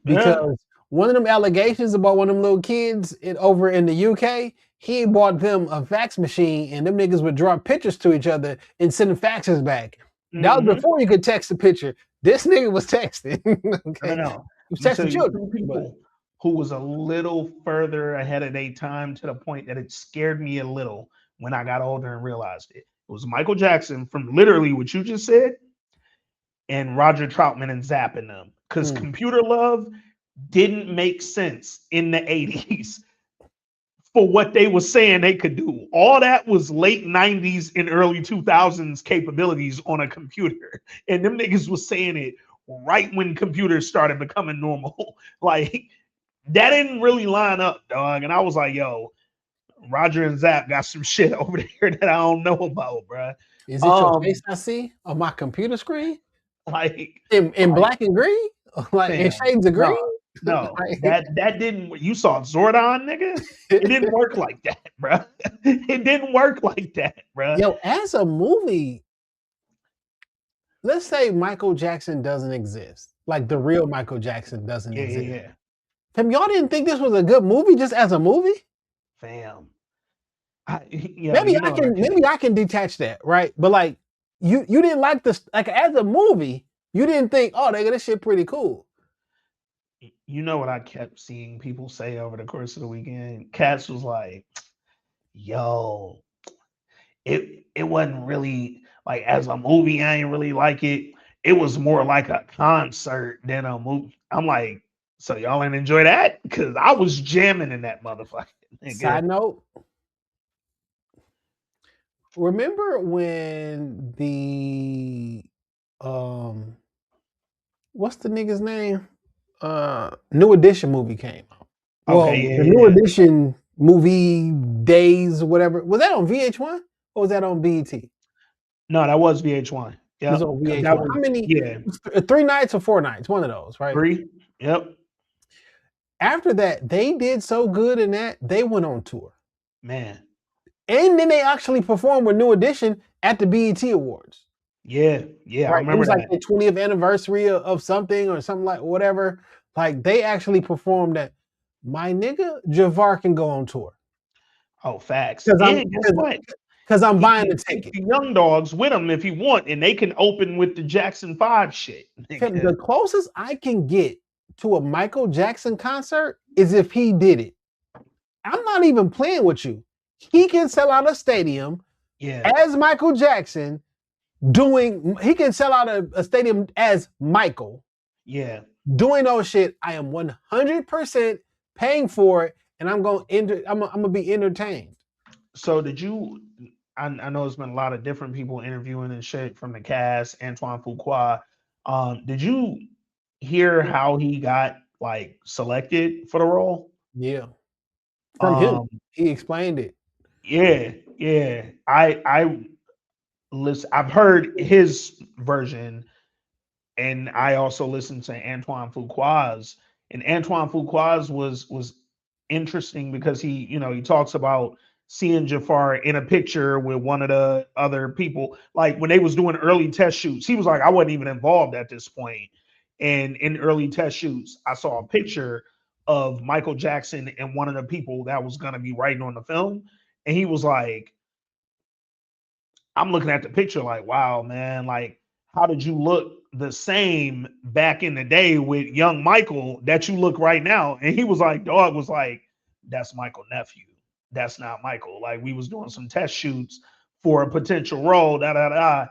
Yeah. Because one of them allegations about one of them little kids over in the UK, he bought them a fax machine and them niggas would draw pictures to each other and send faxes back. That was Mm-hmm. before you could text a picture. This nigga was texting. Okay. No. He was I'm gonna tell texting you children. two But people who was a little further ahead of their time to the point that it scared me a little when I got older and realized it. It was Michael Jackson from literally what you just said, and Roger Troutman and Zapping them. Because mm, Computer Love didn't make sense in the 80s for what they were saying they could do. All that was late 90s and early 2000s capabilities on a computer. And them niggas was saying it right when computers started becoming normal. Like, that didn't really line up, dog. And I was like, yo, Roger and Zap got some shit over there that I don't know about, bro. is it your face Um, I see on my computer screen? like, In like, black and green? Like in fam, shades of green? no, no, Like, that didn't. You saw Zordon, nigga. It didn't work like that, bro. It didn't work like that, bro. yo, as a movie, let's say Michael Jackson doesn't exist. Like the real Michael Jackson doesn't exist. Yeah, Fam, y'all didn't think this was a good movie just as a movie? fam. Yo, Maybe you I know what I can tell maybe I can detach that, right? But like you didn't like this like as a movie, you didn't think, oh, nigga, this shit pretty cool. you know what I kept seeing people say over the course of the weekend. Cats was like, "Yo, it wasn't really like as a movie. I ain't really like it. It was more like a concert than a movie." I'm like, so y'all ain't enjoy that? Because I was jamming in that motherfucker, nigga. Side note, remember when the um what's the nigga's name? New Edition movie came out. Well, Okay, the New yeah. Edition movie days, whatever. Was that on VH1 or was that on BET? No, that was VH1. It was Yep, on because that VH1. was How many? yeah 3 nights or 4 nights? One of those, right? 3. Yep, After that, they did so good in that they went on tour, man. and then they actually performed with New Edition at the BET Awards. Yeah. I Right? It remember was like that. the 20th anniversary of something or something like whatever. Like they actually performed that. My nigga Javar can go on tour Oh, facts. because I'm And guess what? because I'm He buying can the take ticket. the young dogs with him if he want, and they can open with the Jackson 5 shit. The closest I can get to a Michael Jackson concert is if he did it. I'm not even playing with you. He can sell out a stadium Yeah, as Michael Jackson he can sell out a stadium as Michael yeah. doing those shit. I am 100% paying for it, and I'm gonna be entertained. So did you? I know there's been a lot of different people interviewing and shit from the cast. Antoine Fuqua. Did you hear how he got like selected for the role? Yeah, from him, Um, he explained it. yeah. I listen. I've heard his version, and I also listened to Antoine Fuqua's. And Antoine Fuqua's was interesting because he talks about seeing Jafar in a picture with one of the other people. Like when they was doing early test shoots, he was like, I wasn't even involved at this point. And in early test shoots, I saw a picture of Michael Jackson and one of the people that was gonna be writing on the film. And he was like, I'm looking at the picture like, wow, man, like, how did you look the same back in the day with young Michael that you look right now? And he was like, dog was like, that's Michael nephew. That's not Michael. Like, we was doing some test shoots for a potential role, da da da.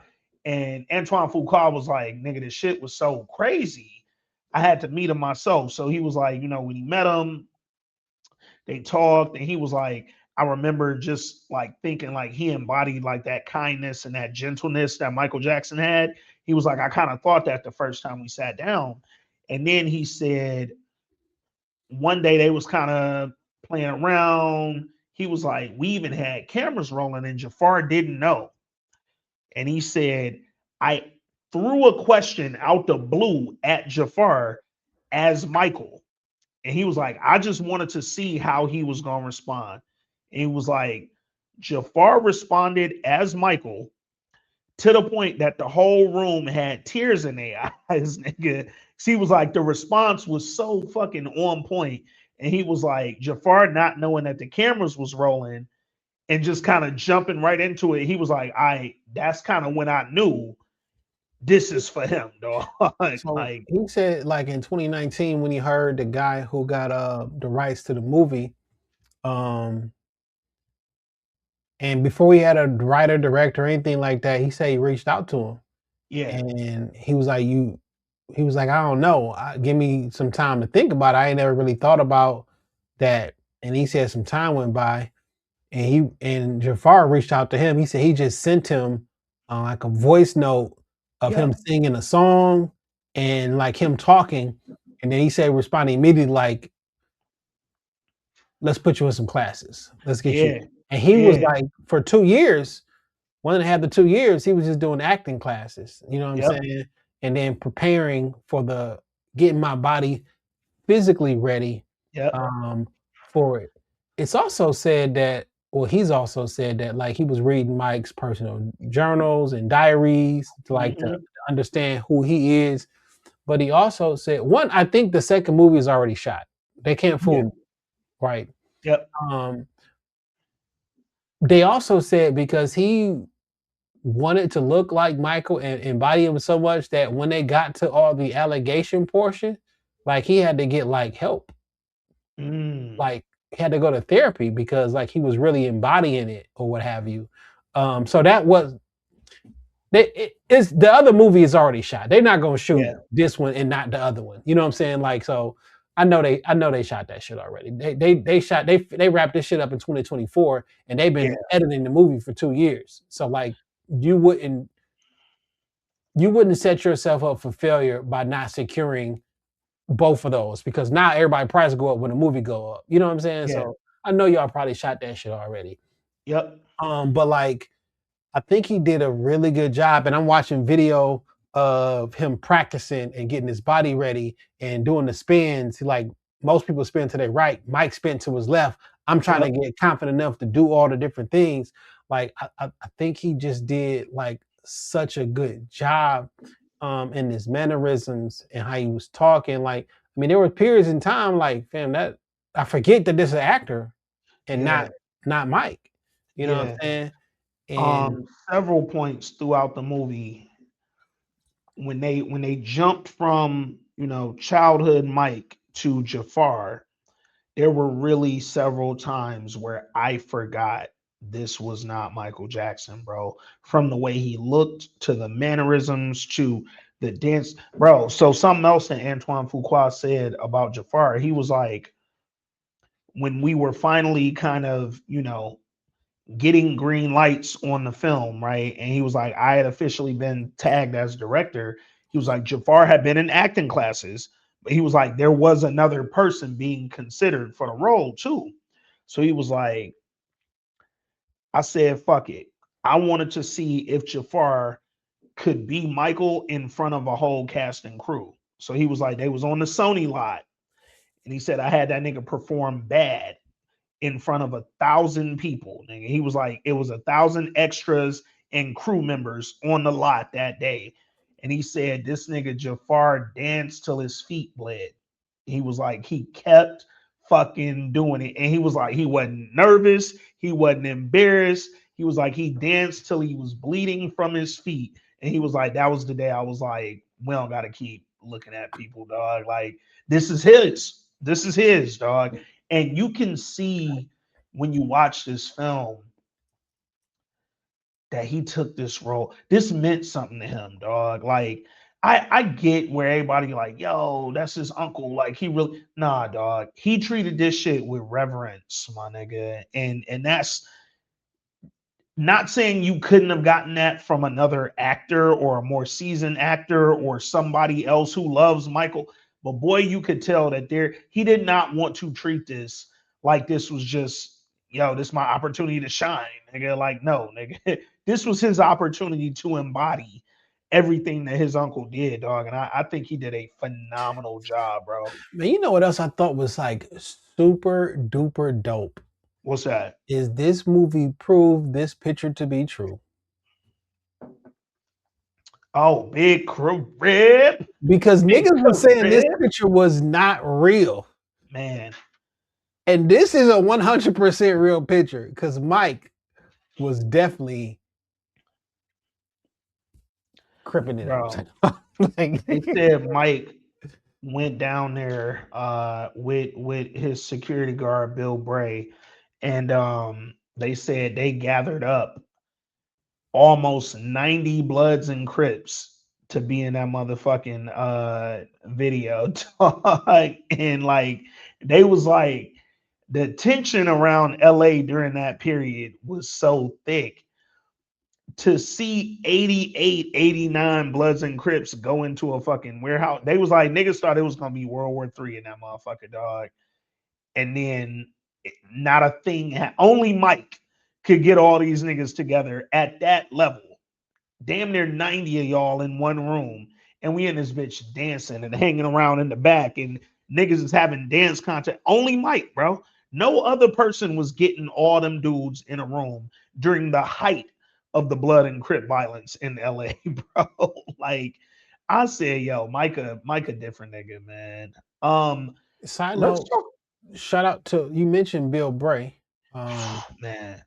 And Antoine Fuqua was like, nigga, this shit was so crazy. I had to meet him myself. So he was like, when he met him, they talked, and he was like, I remember just like thinking like he embodied like that kindness and that gentleness that Michael Jackson had. He was like, I kind of thought that the first time we sat down. And then he said one day they was kind of playing around. He was like, we even had cameras rolling and Jafar didn't know. And he said, I threw a question out the blue at Jafar as Michael. And he was like, I just wanted to see how he was going to respond. And he was like, Jafar responded as Michael to the point that the whole room had tears in their eyes, nigga. He was like, the response was so fucking on point. And he was like, Jafar not knowing that the cameras was rolling and just kind of jumping right into it. He was like, that's kind of when I knew this is for him, dog. So Like, he said, like in 2019, when he heard the guy who got the rights to the movie, and before he had a writer, director, or anything like that, he said he reached out to him, yeah, and he was like, I don't know, give me some time to think about it. I ain't never really thought about that. And he said some time went by, and Jafar reached out to him. He said he just sent him like a voice note of yeah, him singing a song and like him talking. And then he said, responding immediately, like, let's put you in some classes. Let's get you. yeah, And he was yeah, like, for 2 years, 1.5 to 2 years, he was just doing acting classes. You know what I'm yep, saying? And then preparing for getting my body physically ready yep, um, for it. It's also said that, well, he's also said that like he was reading Mike's personal journals and diaries to like to mm-hmm, understand who he is. But he also said, one, I think the second movie is already shot. They can't yeah, fool me, right? yep, Um, they also said because he wanted to look like Michael and embody him so much that when they got to all the allegation portion, like he had to get like help. mm, Like he had to go to therapy because like he was really embodying it or what have you. So that was it's the other movie is already shot. They're not gonna shoot yeah, this one and not the other one. You know what I'm saying? Like so I know they shot that shit already. They wrapped this shit up in 2024 and they've yeah, been editing the movie for 2 years. So like you wouldn't you wouldn't set yourself up for failure by not securing both of those because now everybody price go up when the movie go up. You know what I'm saying? yeah, So I know y'all probably shot that shit already. yep, But like I think he did a really good job. And I'm watching video of him practicing and getting his body ready and doing the spins. Like most people spin to their right, Mike spin to his left. I'm trying yep, to get confident enough to do all the different things. Like I think he just did like such a good job in his mannerisms and how he was talking. Like, I mean, there were periods in time like, fam, that I forget that this is an actor and yeah, not Mike. You know what I'm yeah. saying? And Several points throughout the movie when they jumped from childhood Mike to Jafar, there were really several times where I forgot this was not Michael Jackson, bro. From the way he looked to the mannerisms to the dance, bro. So something else that Antoine Fuqua said about Jafar, he was like, when we were finally kind of, getting green lights on the film, right? And he was like, I had officially been tagged as director. He was like, Jafar had been in acting classes, but he was like, there was another person being considered for the role too. So he was like, I said, fuck it. I wanted to see if Jafar could be Michael in front of a whole cast and crew. So he was like, they was on the Sony lot. And he said, I had that nigga perform bad in front of 1,000 people. Nigga. He was like, it was 1,000 extras and crew members on the lot that day. And he said, this nigga Jafar danced till his feet bled. He was like, he kept fucking doing it. And he was like, he wasn't nervous. He wasn't embarrassed. He was like, he danced till he was bleeding from his feet. And he was like, that was the day I was like, we don't got to keep looking at people, dog. Like, this is his. This is his, dog. And you can see when you watch this film that he took this role. This meant something to him, dog. Like, I get where everybody like, yo, that's his uncle. Like he really nah, dog. He treated this shit with reverence, my nigga. And that's not saying you couldn't have gotten that from another actor or a more seasoned actor or somebody else who loves Michael, but boy, you could tell that he did not want to treat this like this was just, yo, this is my opportunity to shine. Nigga, like, no, nigga. This was his opportunity to embody everything that his uncle did, dog. And I think he did a phenomenal job, bro. Man, you know what else I thought was like super duper dope? What's that? Is this movie proved this picture to be true? Oh, big crib. Because Big niggas was saying this crib. picture was not real. Man. And this is a 100% real picture because Mike was definitely cripping it Bro. up. Like, They said Mike went down there with his security guard Bill Bray, and they said they gathered up almost 90 Bloods and Crips to be in that motherfucking video. And like they was like the tension around LA during that period was so thick. To see 88, 89 Bloods and Crips go into a fucking warehouse, they was like, niggas thought it was gonna be World War III in that motherfucker, dog. And then not a thing, only Mike could get all these niggas together at that level. Damn near 90 of y'all in one room. And we in this bitch dancing and hanging around in the back, and niggas is having dance content. Only Mike, bro. No other person was getting all them dudes in a room during the height of the blood and crip violence in LA, bro. Like I said, yo, Micah, different nigga, man. side Let's note, talk, shout out to you mentioned Bill Bray. man.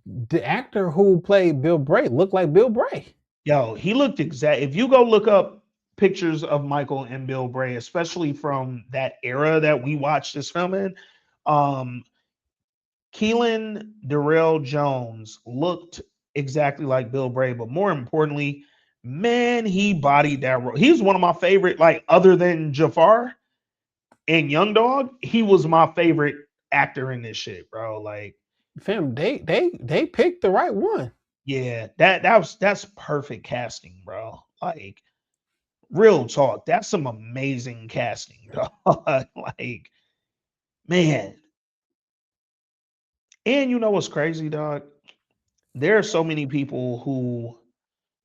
The actor who played Bill Bray looked like Bill Bray. Yo, he looked exact. If you go look up pictures of Michael and Bill Bray, especially from that era that we watched this film in, um, Keelan Darrell Jones looked exactly like Bill Bray, but more importantly, man, he bodied that role. He's one of my favorite, like other than Jafar and Young Dog, he was my favorite actor in this shit, bro. Like, Fam, they picked the right one. yeah, that's perfect casting, bro. Like, real talk, that's some amazing casting, dog. Like, man. And you know what's crazy, dog? There are so many people who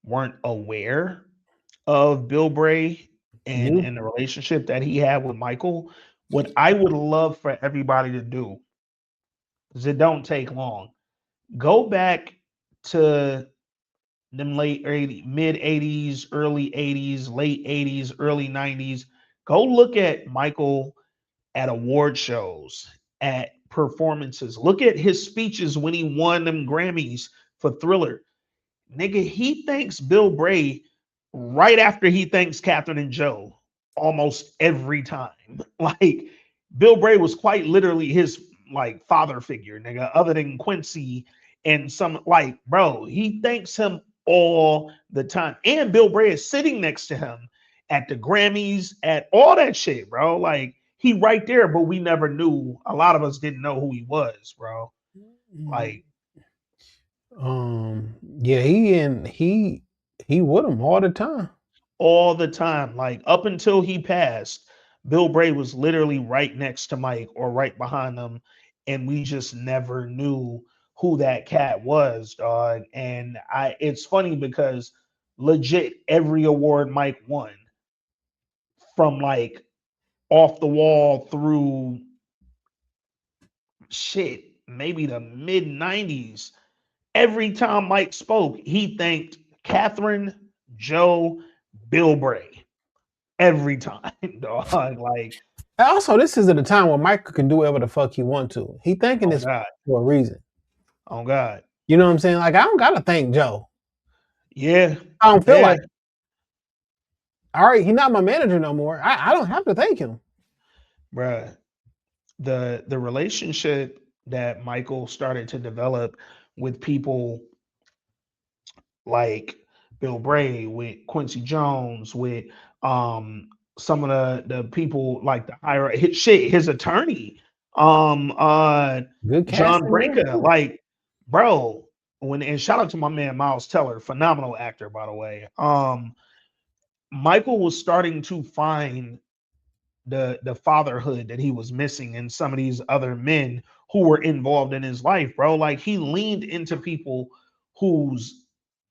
weren't aware of Bill Bray and You the relationship that he had with Michael. What I would love for everybody to do, because it don't take long, go back to them late 80s, mid 80s, early 80s, late 80s, early 90s. Go look at Michael at award shows, at performances. Look at his speeches when he won them Grammys for Thriller. Nigga, he thanks Bill Bray right after he thanks Catherine and Joe almost every time. Like Bill Bray was quite literally his like father figure, nigga, other than Quincy and some like, bro, he thanks him all the time. And Bill Bray is sitting next to him at the Grammys, at all that shit, bro. Like he right there, but we never knew. A lot of us didn't know who he was, bro. Like yeah, he with him all the time. all the time. Like up until he passed, Bill Bray was literally right next to Mike or right behind them, and we just never knew who that cat was, dog. And it's funny because legit every award Mike won, from like off the wall through shit, maybe the mid 90s, every time Mike spoke, he thanked Catherine, Joe, Bill Bray. Every time, dog. Like, Also, this is at a time where Michael can do whatever the fuck he want to. He thinking oh this God, for a reason. oh God. You know what I'm saying? Like I don't gotta thank Joe. Yeah, I don't feel yeah, like all right, he's not my manager no more. I don't have to thank him. bruh. The relationship that Michael started to develop with people like Bill Bray, with Quincy Jones, with some of the people like the higher his attorney, Good John casting there Branca. too. Like, bro, and shout out to my man Miles Teller, phenomenal actor, by the way. Michael was starting to find the fatherhood that he was missing in some of these other men who were involved in his life, bro. Like, he leaned into people whose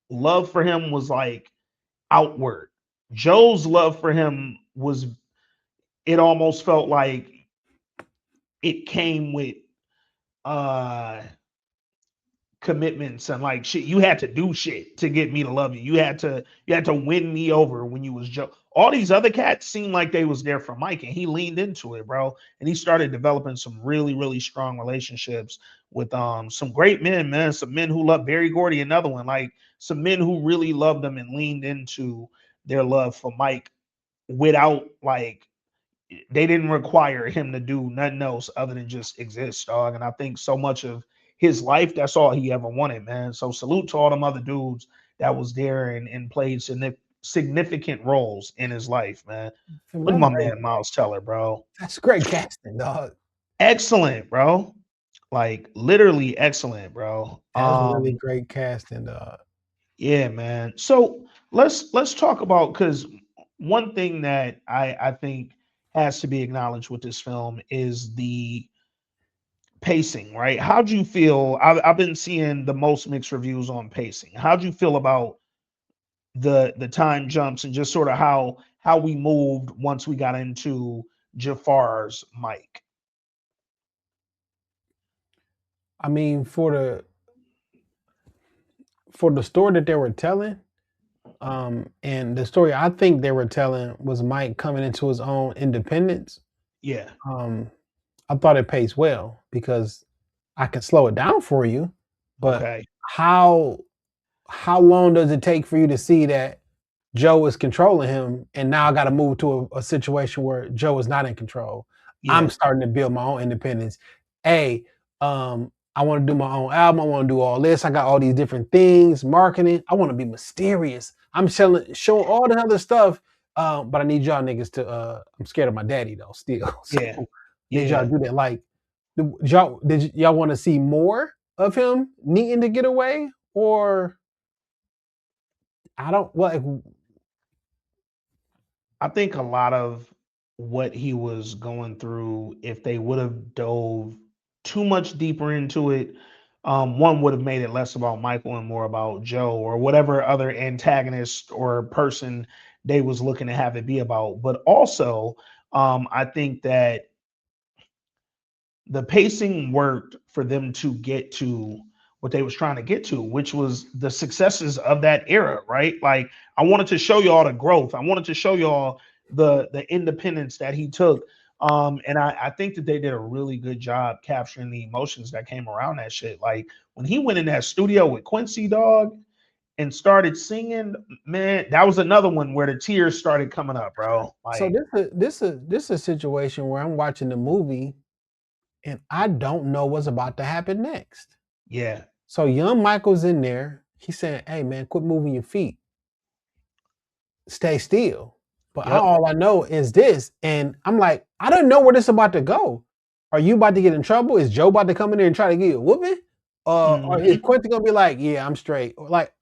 love for him was like outward. Joe's love for him was, it almost felt like it came with uh commitments and like shit. You had to do shit to get me to love you. You had to win me over when you was Joe. All these other cats seemed like they was there for Mike, and he leaned into it, bro. And he started developing some really, really strong relationships with some great men, man. Some men who love Barry Gordy, another one, like some men who really loved him and leaned into their love for Mike without like, they didn't require him to do nothing else other than just exist, dog. And I think so much of his life, that's all he ever wanted, man. So salute to all them other dudes that was there and played significant roles in his life, man. I mean, Look at my man Miles Teller, bro. that's great casting, dog. Excellent, bro. Like literally excellent, bro. That's really great casting, dog. Yeah, man. So let's talk about, because one thing that I think has to be acknowledged with this film is the pacing, right? How'd you feel? I've been seeing the most mixed reviews on pacing. How'd you feel about the time jumps and just sort of how we moved once we got into Jafar's Mike? I mean, for the story that they were telling, and the story I think they were telling was Mike coming into his own independence. Yeah. I thought it paced well because I can slow it down for you, but Okay. how how long does it take for you to see that Joe is controlling him, and now I got to move to a situation where Joe is not in control? I'm Yeah. starting to build my own independence. Hey, I want to do my own album. I want to do all this. I got all these different things, marketing. I want to be mysterious. I'm showing all the other stuff, but I need y'all niggas to. I'm scared of my daddy though, still. So Yeah. need y'all Yeah. to do that. Like, did y'all want to see more of him needing to get away, or I don't like. I think a lot of what he was going through, if they would have dove too much deeper into it, one would have made it less about Michael and more about Joe or whatever other antagonist or person they was looking to have it be about. But also, I think that the pacing worked for them to get to what they was trying to get to, which was the successes of that era, right? Like, I wanted to show y'all the growth. I wanted to show y'all the independence that he took. And I think that they did a really good job capturing the emotions that came around that shit. Like when he went in that studio with Quincy Dog and started singing, man, that was another one where the tears started coming up, bro. So Like, this a situation where I'm watching the movie and I don't know what's about to happen next. yeah, So young Michael's in there. He's saying, "Hey man, quit moving your feet. Stay still." But yep, all I know is this, and I'm like, I don't know where this is about to go. Are you about to get in trouble? Is Joe about to come in there and try to get you a whooping? Or is hmm, Quincy gonna be like, "Yeah, I'm straight"? Or like,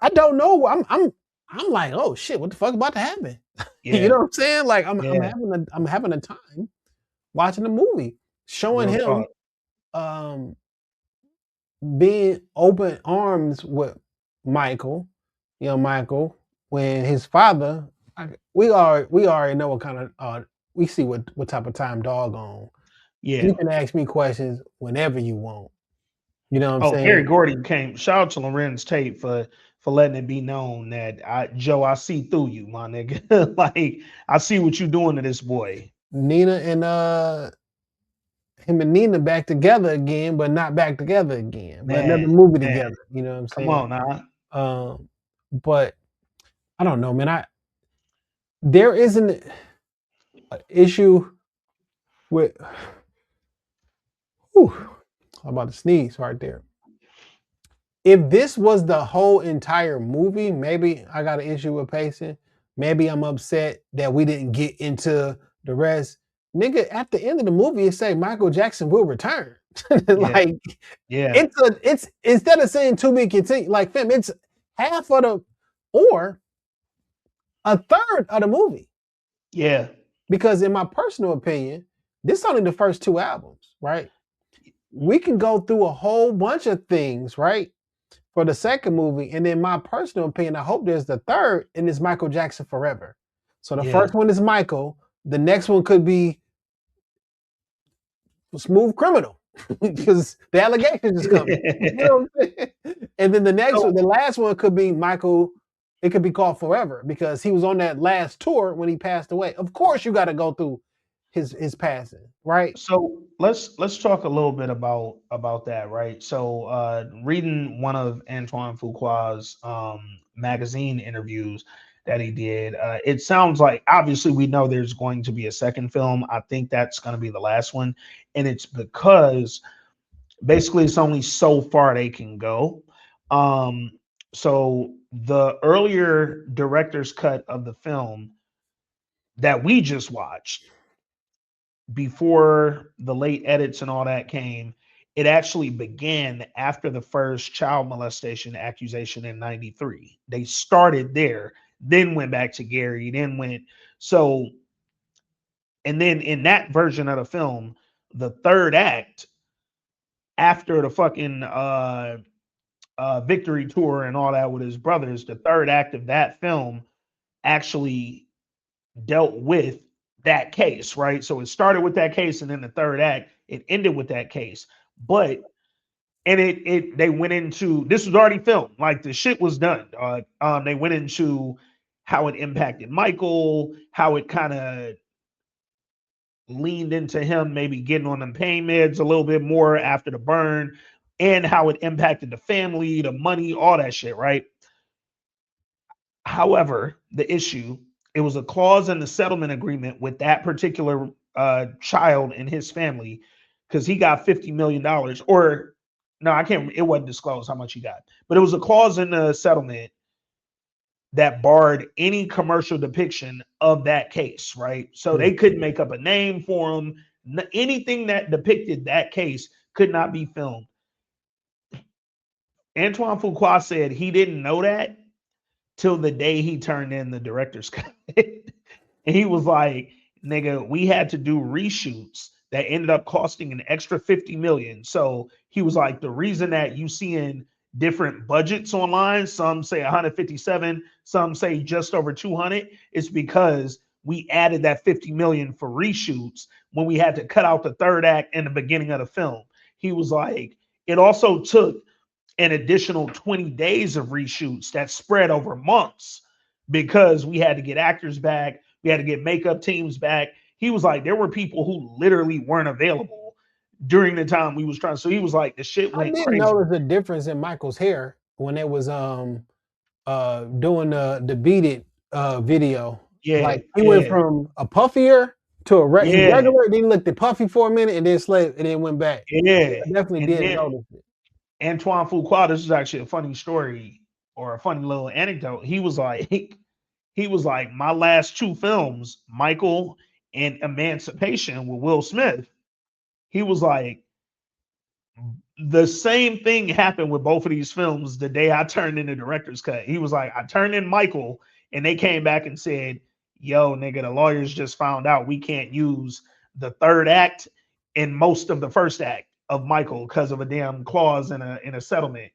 I don't know. I'm like, oh shit, what the fuck about to happen? You yeah, know what I'm saying? Like, yeah, I'm having a time watching the movie, showing real him talk. um being open arms with Michael, Michael, when his father, we already know what kind of we see what type of time dog on. Yeah. You can ask me questions whenever you want. You know what I'm Oh, Barry saying? Gordy came. Shout out to Lorenz Tate for letting it be known that Joe, I see through you, my nigga. Like, I see what you doing to this boy. Nina and him and Nina back together again, but not back together again. But another Man, movie man, together. You know what I'm come saying? on now. But I don't know, man. There isn't an issue with. Whew, I'm about to sneeze right there. if this was the whole entire movie, maybe I got an issue with pacing. Maybe I'm upset that we didn't get into the rest. Nigga, at the end of the movie, it say Michael Jackson will return. Yeah, Like yeah, it's instead of saying to be continued, like fam, it's half of the or a third of the movie. yeah. Because in my personal opinion, this is only the first two albums, right? We can go through a whole bunch of things, right? For the second movie. And in my personal opinion, I hope there's the third, and it's Michael Jackson Forever. So the Yeah. first one is Michael. The next one could be Smooth Criminal because the allegations is coming. You know what I'm saying? And then the next So, one, the last one could be Michael. It could be called Forever because he was on that last tour when he passed away. Of course, you got to go through his passing, right? so let's talk a little bit about that, right? So reading one of Antoine Fuqua's magazine interviews that he did, it sounds like obviously we know there's going to be a second film. I think that's going to be the last one, and it's because basically it's only so far they can go. Um, so the earlier director's cut of the film that we just watched before the late edits and all that came, it actually began after the first child molestation accusation in 93. They started there, then went back to Gary, then went so, and then in that version of the film, the third act after the fucking victory tour and all that with his brothers, the third act of that film actually dealt with that case, right? So it started with that case, and then the third act it ended with that case. But and it they went into this was already filmed, like the shit was done. They went into how it impacted Michael, how it kind of leaned into him maybe getting on them pain meds a little bit more after the burn, and how it impacted the family, the money, all that shit, right? However, the issue, it was a clause in the settlement agreement with that particular child and his family because he got $50 million. Or no, I can't. It wasn't disclosed how much he got, but it was a clause in the settlement that barred any commercial depiction of that case. Right, so they couldn't make up a name for him. Anything that depicted that case could not be filmed. Antoine Fuqua said he didn't know that till the day he turned in the director's cut. And he was like, nigga, we had to do reshoots that ended up costing an extra 50 million. So he was like, the reason that you see in different budgets online, some say 157, some say just over 200, is because we added that 50 million for reshoots when we had to cut out the third act in the beginning of the film. He was like, it also took an additional 20 days of reshoots that spread over months because we had to get actors back, we had to get makeup teams back. He was like, there were people who literally weren't available during the time we was trying. So he was like, the shit I went did crazy. notice a difference in Michael's hair when it was doing the Beat It video. Yeah, Like he went yeah, from a puffier to a yeah, regular, then he looked at puffy for a minute and then slave and then went back. yeah. I definitely And did then notice it. Antoine Fuqua, this is actually a funny story or a funny little anecdote. He was like, he was like, my last two films, Michael and Emancipation with Will Smith, he was like, the same thing happened with both of these films the day I turned in the director's cut. He was like, I turned in Michael, and they came back and said, yo, nigga, the lawyers just found out we can't use the third act in most of the first act of Michael because of a damn clause in a settlement.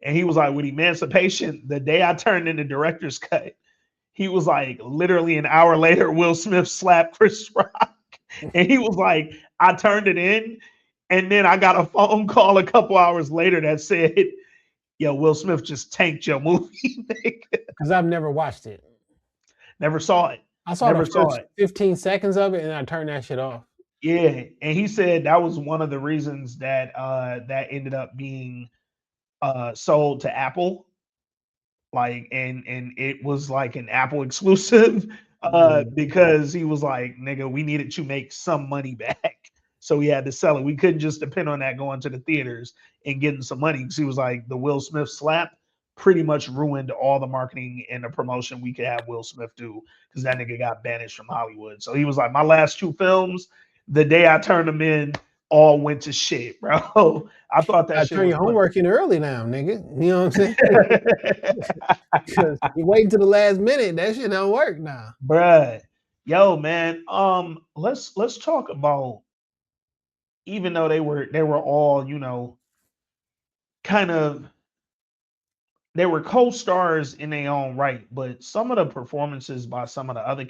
And he was like, with Emancipation, the day I turned in the director's cut, he was like, literally an hour later, Will Smith slapped Chris Rock. And he was like, I turned it in. And then I got a phone call a couple hours later that said, yo, Will Smith just tanked your movie. Because I've never watched it. Never saw it. I saw Never the saw first it. 15 seconds of it and I turned that shit off. Yeah. And he said that was one of the reasons that that ended up being sold to Apple. Like and it was like an Apple exclusive because he was like, nigga, we needed to make some money back. so we had to sell it. We couldn't just depend on that going to the theaters and getting some money. Because he was like, the Will Smith slap pretty much ruined all the marketing and the promotion we could have Will Smith do, because that nigga got banished from Hollywood. So he was like, my last two films, the day I turned them in, all went to shit, bro. I thought that I shit turn was your homework in early now, nigga. You know what I'm saying? Because you wait until the last minute, that shit don't work now. Bruh. Yo, man. Let's talk about, even though they were all, kind of, they were co-stars in their own right, but some of the performances by some of the other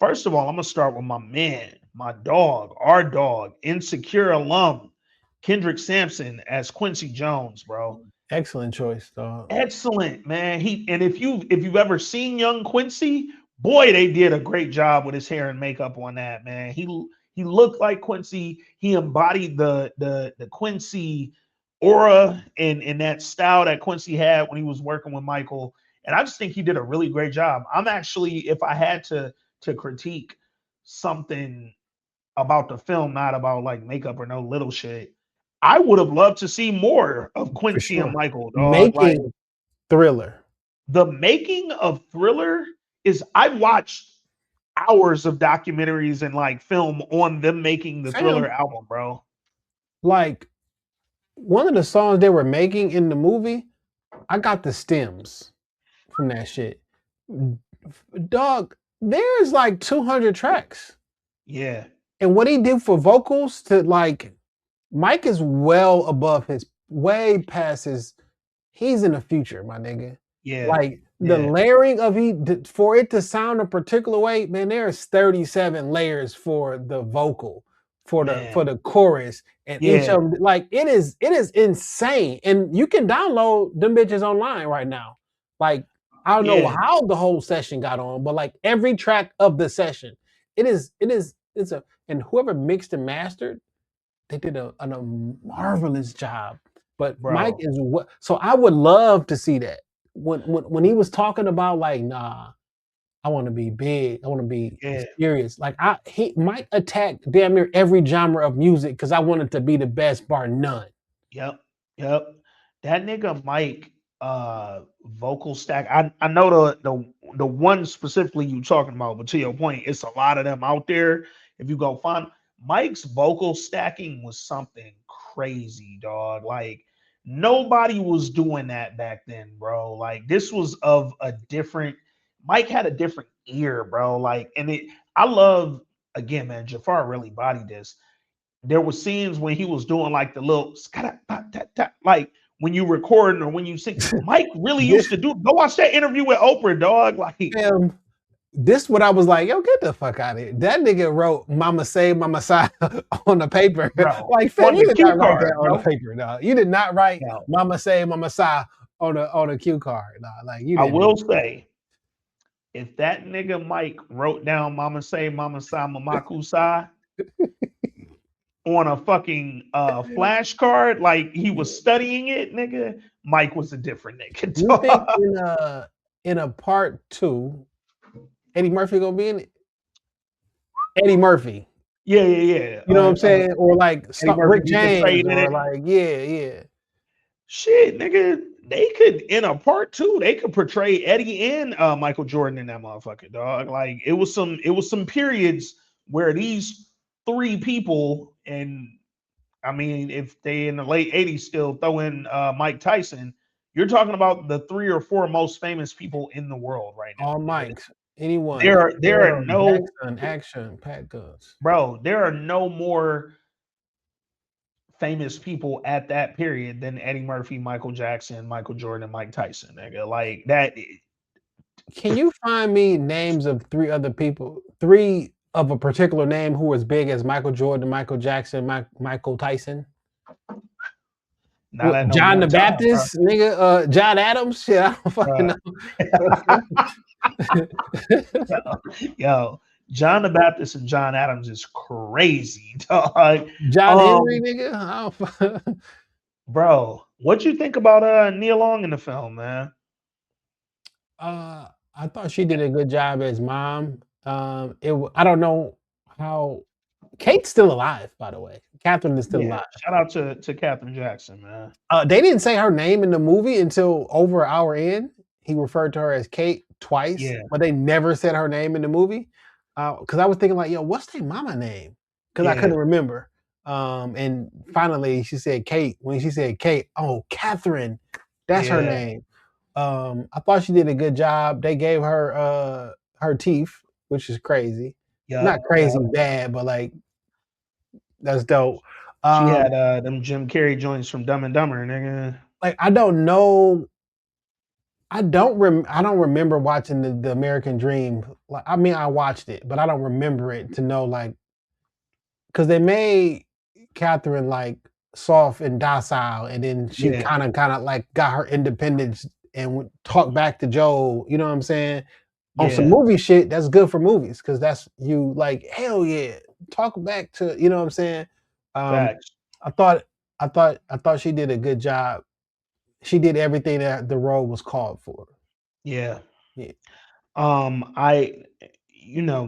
first of all, I'm gonna start with my man, my dog, our dog, Insecure alum, Kendrick Sampson as Quincy Jones, bro. Excellent choice, dog. Excellent, man. And if you've ever seen young Quincy, boy, they did a great job with his hair and makeup on that, man. He looked like Quincy. He embodied the Quincy aura and that style that Quincy had when he was working with Michael. And I just think he did a really great job. I'm actually, if I had to critique something about the film, not about like makeup or no little shit, I would have loved to see more of For Quincy and sure. Michael, dog. Like, Making Thriller. the making of Thriller is, I watched hours of documentaries and like film on them making the Thriller Fam, album, bro. like one of the songs they were making in the movie, I got the stems from that shit. Dog, there's like 200 tracks. Yeah, And what he did for vocals to like, Mike is well above way past he's in the future, my nigga. yeah, Like the yeah, layering of for it to sound a particular way, man, there's 37 layers for the vocal, for man. the chorus, and each Yeah, of them, like it is insane. And you can download them bitches online right now. Like, I don't know yeah, how the whole session got on, but like every track of the session, it's a, and whoever mixed and mastered, they did a marvelous job. But Mike bro. is what, so I would love to see that. When he was talking about like, nah, I want to be big, I want to be Yeah, serious. Like Mike attacked damn near every genre of music because I wanted to be the best, bar none. yep, yep. That nigga Mike, vocal stack. I know the one specifically you talking about, but to your point, it's a lot of them out there. If you go find Mike's vocal stacking was something crazy, dog. Like, nobody was doing that back then, bro. Like, this was of a different, Mike had a different ear, bro. Like, and I love, again, man, Jafar really bodied this. There were scenes when he was doing like the little like when you recording or when you sing. Mike really used This to do. Go watch that interview with Oprah, dog. Like, film, this what I was like, yo, get the fuck out of here. That nigga wrote "Mama Say, Mama Sigh" on the paper. bro, Like, fam, on you the did cue not write that card, on the bro. paper, dog. You did not write Now, "Mama Say, Mama Sigh" on a cue card, dog. Like, you I didn't do will say, if that nigga Mike wrote down "Mama Say, Mama Sa, Mama Kusai" on a fucking flashcard, like he was that. studying it, nigga, Mike was a different nigga. You think Dog. in a part 2, Eddie Murphy gonna be in it? Eddie Murphy. Yeah, yeah, yeah. You know what I'm saying? Or like Eddie Murphy Rick be James, portrayed in or it. like, yeah. Shit, nigga, they could, in a part 2, they could portray Eddie and Michael Jordan in that motherfucker, dog. Like, it was some periods where these three people, and I mean, if they in the late 80s still throw in Mike Tyson, you're talking about the 3 or 4 most famous people in the world right All now, nigga. mics, anyone, There are no, Jackson, action, Pat Guns. bro, there are no more famous people at that period than Eddie Murphy, Michael Jackson, Michael Jordan, and Mike Tyson, nigga. Like that. Can you find me names of 3 other people, 3 of a particular name who was big as Michael Jordan, Michael Jackson, Michael Tyson? Not at no John the one time, bro. Baptist, nigga, John Adams. Shit, I don't fucking know. Yo, John the Baptist and John Adams is crazy, dog. John Henry, nigga. I don't Bro, what you think about Nia Long in the film, man? I thought she did a good job as mom. I don't know how Kate's still alive, by the way. Catherine is still Yeah, alive. shout out to Catherine Jackson, man. They didn't say her name in the movie until over an hour in. He referred to her as Kate twice, Yeah, but they never said her name in the movie. Because I was thinking like, yo, what's their mama name? Because I yeah, couldn't remember. And finally, she said Kate. When she said Kate, oh, Catherine, that's her yeah, name. I thought she did a good job. They gave her her teeth, which is crazy. Not yup, crazy yup. bad, but like that's dope. She Um, had them Jim Carrey joints from Dumb and Dumber, nigga. like I don't know. I don't remember watching the American Dream. Like I mean, I watched it, but I don't remember it to know like because they made Catherine like soft and docile, and then she Yeah, kind of like got her independence and talked back to Joe. You know what I'm saying? On some yeah, movie shit, that's good for movies because that's you like hell yeah, talk back to you know what I'm saying. Um, facts. I thought she did a good job. She did everything that the role was called for. Yeah. Yeah. I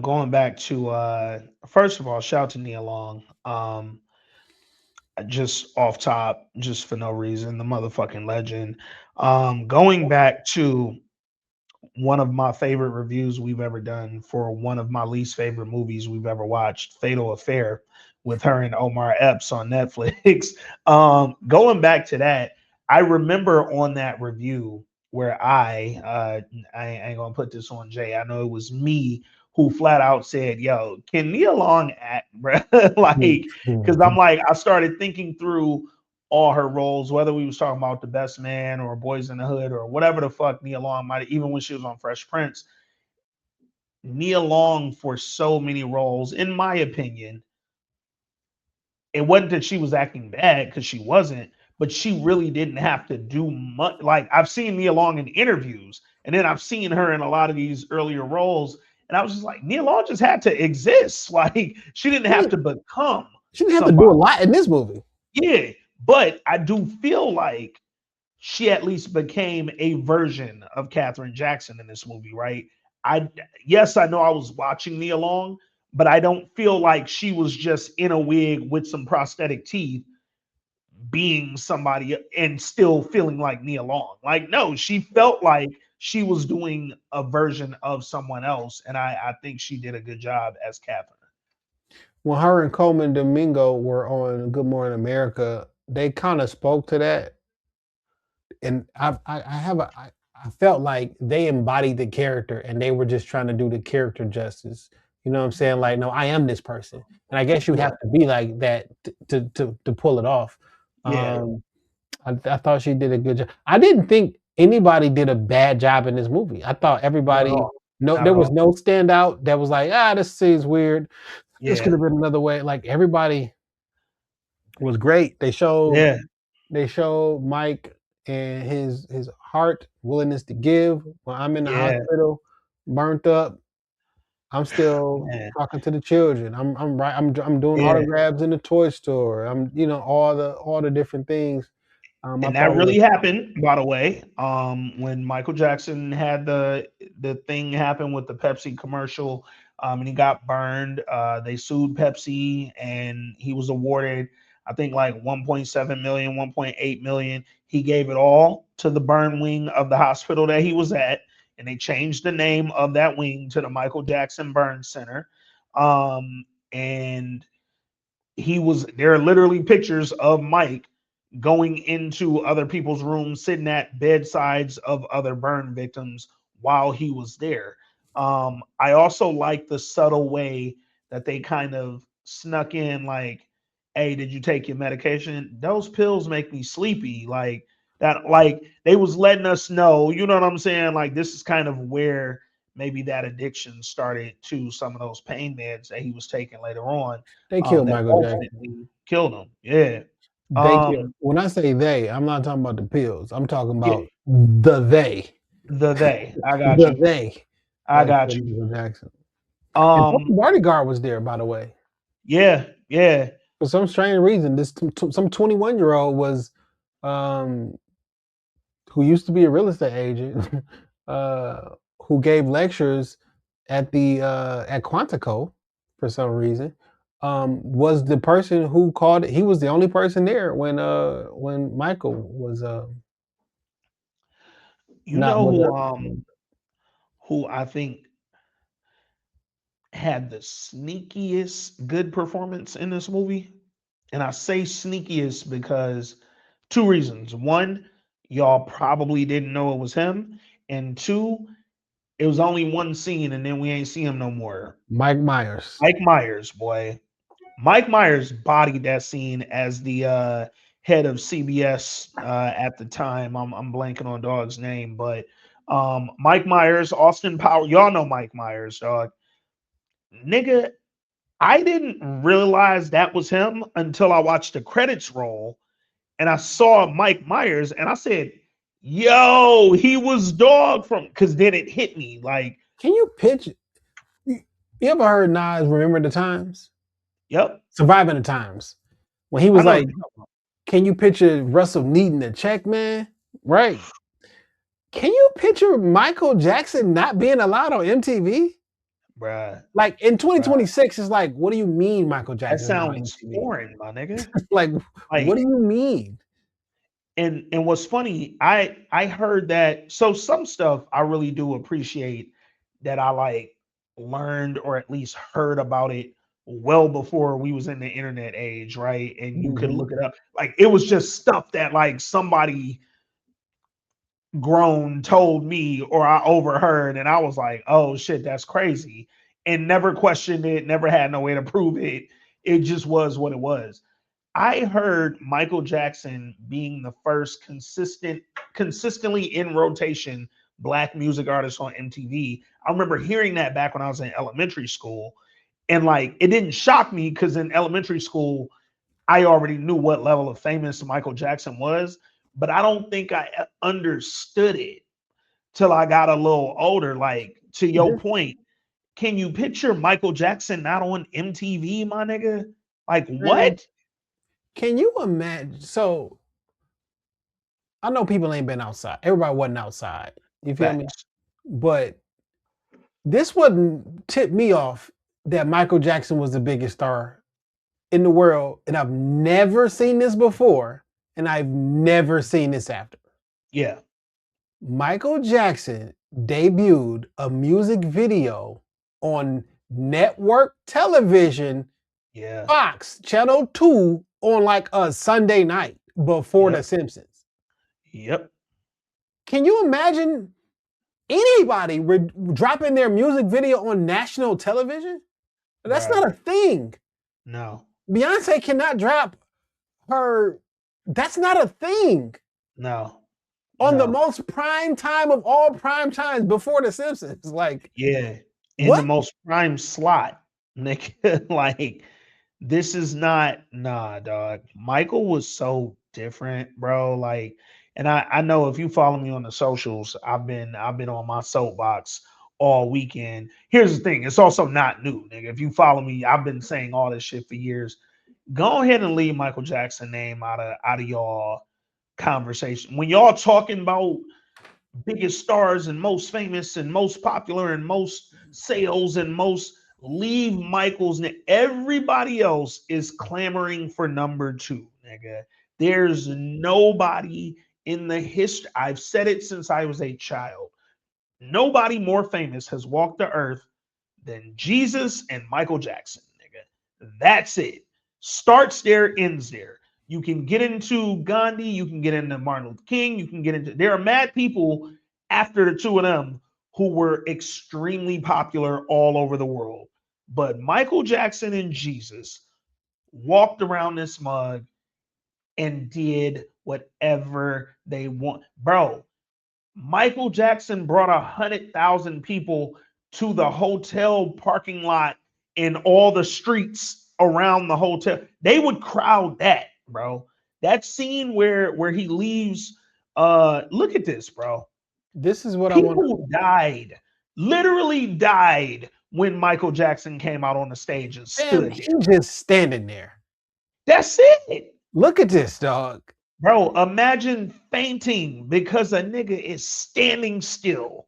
going back to first of all, shout out to Nia Long. Just off top, just for no reason, the motherfucking legend. Going back to one of my favorite reviews we've ever done for one of my least favorite movies we've ever watched, Fatal Affair, with her and Omar Epps on Netflix. Going back to that, I remember on that review where I ain't gonna put this on Jay. I know it was me who flat out said, "Yo, can Nia Long act, bro?" Like, because I'm like, I started thinking through all her roles, whether we was talking about The Best Man or Boys in the Hood or whatever the fuck Nia Long might, even when she was on Fresh Prince. Nia Long, for so many roles, in my opinion, it wasn't that she was acting bad because she wasn't, but she really didn't have to do much. Like I've seen Nia Long in interviews, and then I've seen her in a lot of these earlier roles, and I was just like, Nia Long just had to exist. Like she didn't have to become She didn't have to do somebody. a lot in this movie. Yeah, but I do feel like she at least became a version of Catherine Jackson in this movie, right? I Yes, I know I was watching Nia Long, but I don't feel like she was just in a wig with some prosthetic teeth being somebody and still feeling like Nia Long. Like, no, she felt like she was doing a version of someone else, and I think she did a good job as Catherine. When her and Coleman Domingo were on Good Morning America, they kind of spoke to that, and I felt like they embodied the character, and they were just trying to do the character justice. You know what I'm saying? Like, no, I am this person, and I guess you Yeah, have to be like that to pull it off. yeah, Um, I thought she did a good job. I didn't think anybody did a bad job in this movie. I thought not at everybody all. no, Not at there was all. no standout that was like, this seems weird. This could Yeah, have been another way. Like everybody was great. yeah, They showed Mike and his heart, willingness to give. When I'm in the yeah, hospital, burnt up, I'm still man, talking to the children. I'm doing yeah. autographs in the toy store. I'm all the different things. I And that thought was really happened, by the way. When Michael Jackson had the thing happen with the Pepsi commercial, and he got burned. They sued Pepsi, and he was awarded, I think, like 1.7 million, 1.8 million. He gave it all to the burn wing of the hospital that he was at, and they changed the name of that wing to the Michael Jackson Burn Center. And there are literally pictures of Mike going into other people's rooms, sitting at bedsides of other burn victims while he was there. I also like the subtle way that they kind of snuck in, like, "Hey, did you take your medication? Those pills make me sleepy." Like that, like they was letting us know, you know what I'm saying? Like this is kind of where maybe that addiction started to some of those pain meds that he was taking later on, they killed that Michael Jackson. ultimately killed him. Yeah. They killed. Um, When I say they, I'm not talking about the pills. I'm talking yeah, about the they. I got The you. they I that got killed you. Michael Jackson. And Tony Um, Bodyguard was there, by the way. yeah, yeah, For some strange reason, some 21-year-old was um who used to be a real estate agent, uh, who gave lectures at Quantico for some reason. was the person who called it. He was the only person there when Michael was You not know was who I think had the sneakiest good performance in this movie? And I say sneakiest because two reasons. One, y'all probably didn't know it was him. And two, it was only one scene and then we ain't see him no more. Mike Myers. Mike Myers, boy. Mike Myers bodied that scene as the head of CBS at the time. I'm blanking on dog's name, but Mike Myers, Austin Power, y'all know Mike Myers, dog. Nigga, I didn't realize that was him until I watched the credits roll and I saw Mike Myers and I said, yo, he was dog from, because then it hit me like, Can you pitch? You ever heard Nas Remember the Times? yep. Surviving the Times. When he I was know. like, can you picture Russell needing a check, man? Right. Can you picture Michael Jackson not being allowed on MTV? Bruh, Like in 2026, it's like, what do you mean Michael that Jackson's not on sounds MTV? foreign, my nigga. Like, Like, what do you mean? and what's funny, I heard that. So some stuff I really do appreciate that I like learned or at least heard about it well before we was in the internet age, right? And you could Mhm. look it up. Like it was just stuff that like somebody grown told me or I overheard, and I was like, oh shit, that's crazy. And never questioned it, never had no way to prove it. It just was what it was. I heard Michael Jackson being the first consistently in rotation black music artist on MTV. I remember hearing that back when I was in elementary school. And like it didn't shock me because in elementary school, I already knew what level of famous Michael Jackson was, but I don't think I understood it till I got a little older. Like to your point, can you picture Michael Jackson not on MTV, my nigga? Like Man, what? can you imagine? So I know people ain't been outside. Everybody wasn't outside. You feel me? Facts. But this wouldn't tip me off that Michael Jackson was the biggest star in the world, and I've never seen this before, and I've never seen this after. Yeah. Michael Jackson debuted a music video on network television, Yeah. Fox Channel 2, on like a Sunday night before Yep. The Simpsons. Yep. Can you imagine anybody dropping their music video on national television? That's Bruh. not a thing. No. Beyonce cannot drop her. That's not a thing. No. On the No. most prime time of all prime times before The Simpsons. Like, Yeah. In the what? most prime slot, nigga. Like, this is not nah, dog. Michael was so different, bro. Like, and I know if you follow me on the socials, I've been on my soapbox all weekend. Here's the thing, it's also not new, nigga. If you follow me, I've been saying all this shit for years. Go ahead and leave Michael Jackson name out of y'all conversation. When y'all talking about biggest stars and most famous and most popular and most sales and most, leave Michael's name. Everybody else is clamoring for number two, nigga. There's nobody in the history. I've said it since I was a child. Nobody more famous has walked the earth than Jesus and Michael Jackson, nigga. That's it. Starts there, ends there. You can get into Gandhi, you can get into Martin Luther King, you can get into. There are mad people after the two of them who were extremely popular all over the world. But Michael Jackson and Jesus walked around this mug and did whatever they want. Bro, Michael Jackson brought 100,000 people to the hotel parking lot in all the streets around the hotel. They would crowd that, bro. That scene where he leaves. Look at this, bro. This is what I want. People died, literally died when Michael Jackson came out on the stage and Damn, stood he there. just standing there. That's it. Look at this, dog. Bro, imagine fainting because a nigga is standing still.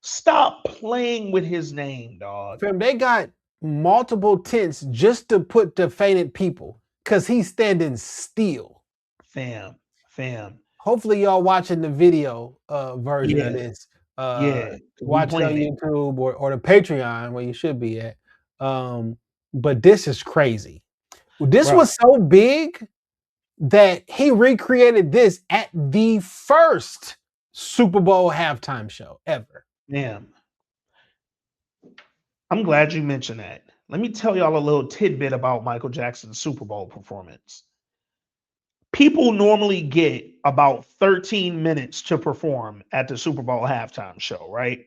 Stop playing with his name, dog. Fam, they got multiple tents just to put the fainted people because he's standing still. Fam. Hopefully, y'all watching the video version of Yeah. this. Yeah. We Watch it on playing it. YouTube or the Patreon where you should be at. But this is crazy. This Bro. was so big that he recreated this at the first Super Bowl halftime show ever. Damn. I'm glad you mentioned that. Let me tell y'all a little tidbit about Michael Jackson's Super Bowl performance. People normally get about 13 minutes to perform at the Super Bowl halftime show, right?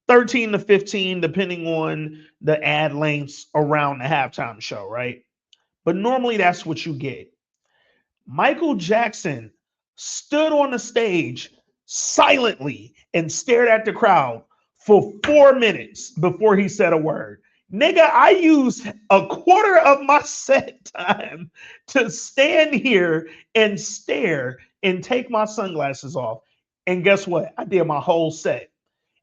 13 to 15, depending on the ad lengths around the halftime show, right? But normally that's what you get. Michael Jackson stood on the stage silently and stared at the crowd for 4 minutes before he said a word. Nigga, I used a quarter of my set time to stand here and stare and take my sunglasses off. And guess what? I did my whole set.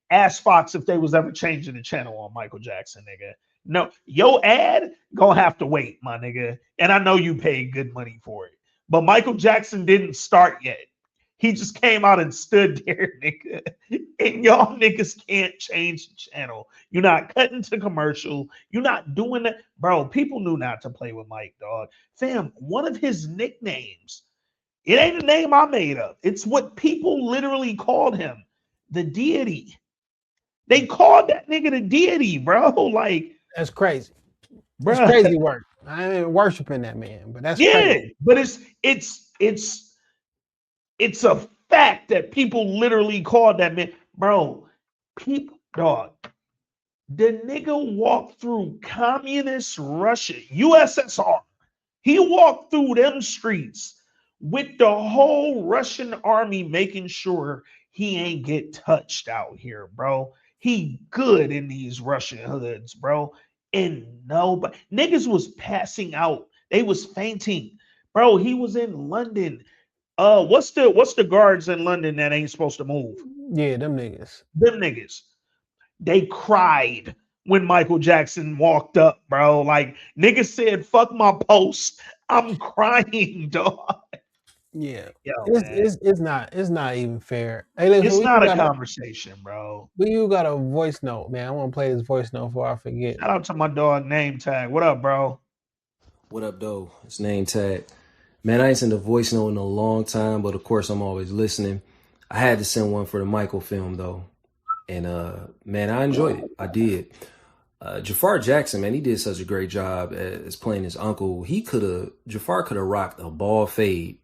Ask Fox if they was ever changing the channel on Michael Jackson, nigga. No, your ad gonna have to wait, my nigga. And I know you paid good money for it. But Michael Jackson didn't start yet. He just came out and stood there, nigga. And y'all niggas can't change the channel. You're not cutting to commercial. You're not doing that. Bro, people knew not to play with Mike, dog. Fam, one of his nicknames, it ain't a name I made up. It's what people literally called him, the deity. They called that nigga the deity, bro. Like, that's crazy. bro, That's crazy work. I ain't worshiping that man, but that's crazy. But it's a fact that people literally called that man, bro. People, dog. The nigga walked through communist Russia, USSR. He walked through them streets with the whole Russian army making sure he ain't get touched out here, bro. He good in these Russian hoods, bro. And nobody niggas was passing out. They was fainting. Bro, he was in London. What's the guards in London that ain't supposed to move? Yeah, them niggas. Them niggas. They cried when Michael Jackson walked up, bro. Like niggas said, fuck my post. I'm crying, dog. Yeah. Yo, it's not even fair. Hey, listen, it's not a conversation, bro. You got a voice note, man. I want to play this voice note before I forget. Shout out to my dog Name Tag. What up, bro? What up, though? It's Name Tag. Man, I ain't sent a voice note in a long time, but of course I'm always listening. I had to send one for the Michael film, though. And, man, I enjoyed it. I did. Jafar Jackson, man, he did such a great job as playing his uncle. Jafar could have rocked a ball fade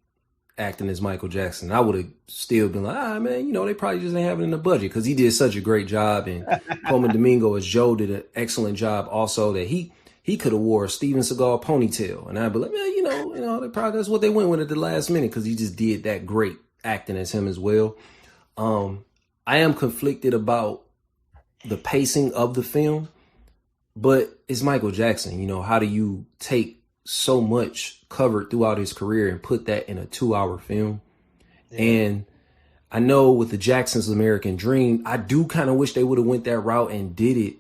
acting as Michael Jackson. I would have still been like, man, they probably just ain't having it in the budget because he did such a great job. And Coleman Domingo as Joe did an excellent job also that he could have wore a Steven Seagal ponytail. And I'd be like, man, they probably that's what they went with at the last minute because he just did that great acting as him as well. I am conflicted about the pacing of the film, but it's Michael Jackson. How do you take so much covered throughout his career and put that in a 2-hour film? Yeah. And I know with the Jackson's American Dream, I do kind of wish they would have went that route and did it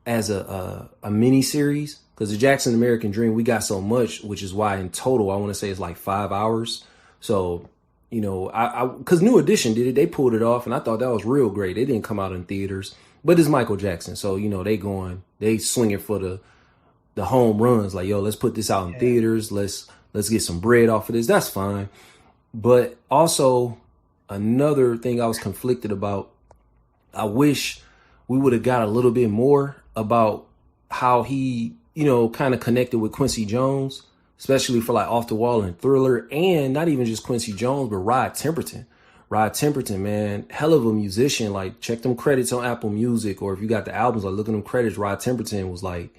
as a mini series, because the Jackson American Dream, we got so much, which is why in total, I want to say it's like 5 hours. So, because New Edition did it, they pulled it off and I thought that was real great. It didn't come out in theaters, but it's Michael Jackson. So, they swinging for the home runs, like, yo, let's put this out in theaters. Let's get some bread off of this. That's fine. But also another thing I was conflicted about, I wish we would have got a little bit more about how he, kind of connected with Quincy Jones, especially for like Off the Wall and Thriller, and not even just Quincy Jones, but Rod Temperton. Rod Temperton, man, hell of a musician. Like, check them credits on Apple Music, or if you got the albums, like look at them credits. Rod Temperton was like,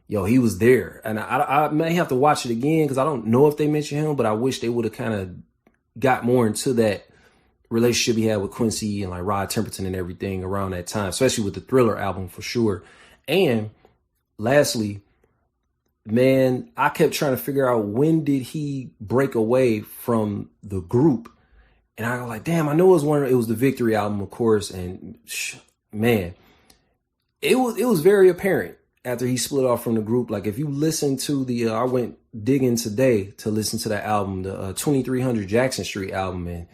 yo, he was there. And I may have to watch it again because I don't know if they mention him, but I wish they would have kind of got more into that relationship he had with Quincy and like Rod Temperton and everything around that time, especially with the Thriller album for sure. And lastly, man, I kept trying to figure out when did he break away from the group. And I was like, damn, I know it was the Victory album, of course. And man, it was very apparent after he split off from the group. Like if you listen to the, I went digging today to listen to that album, the 2300 Jackson Street album, and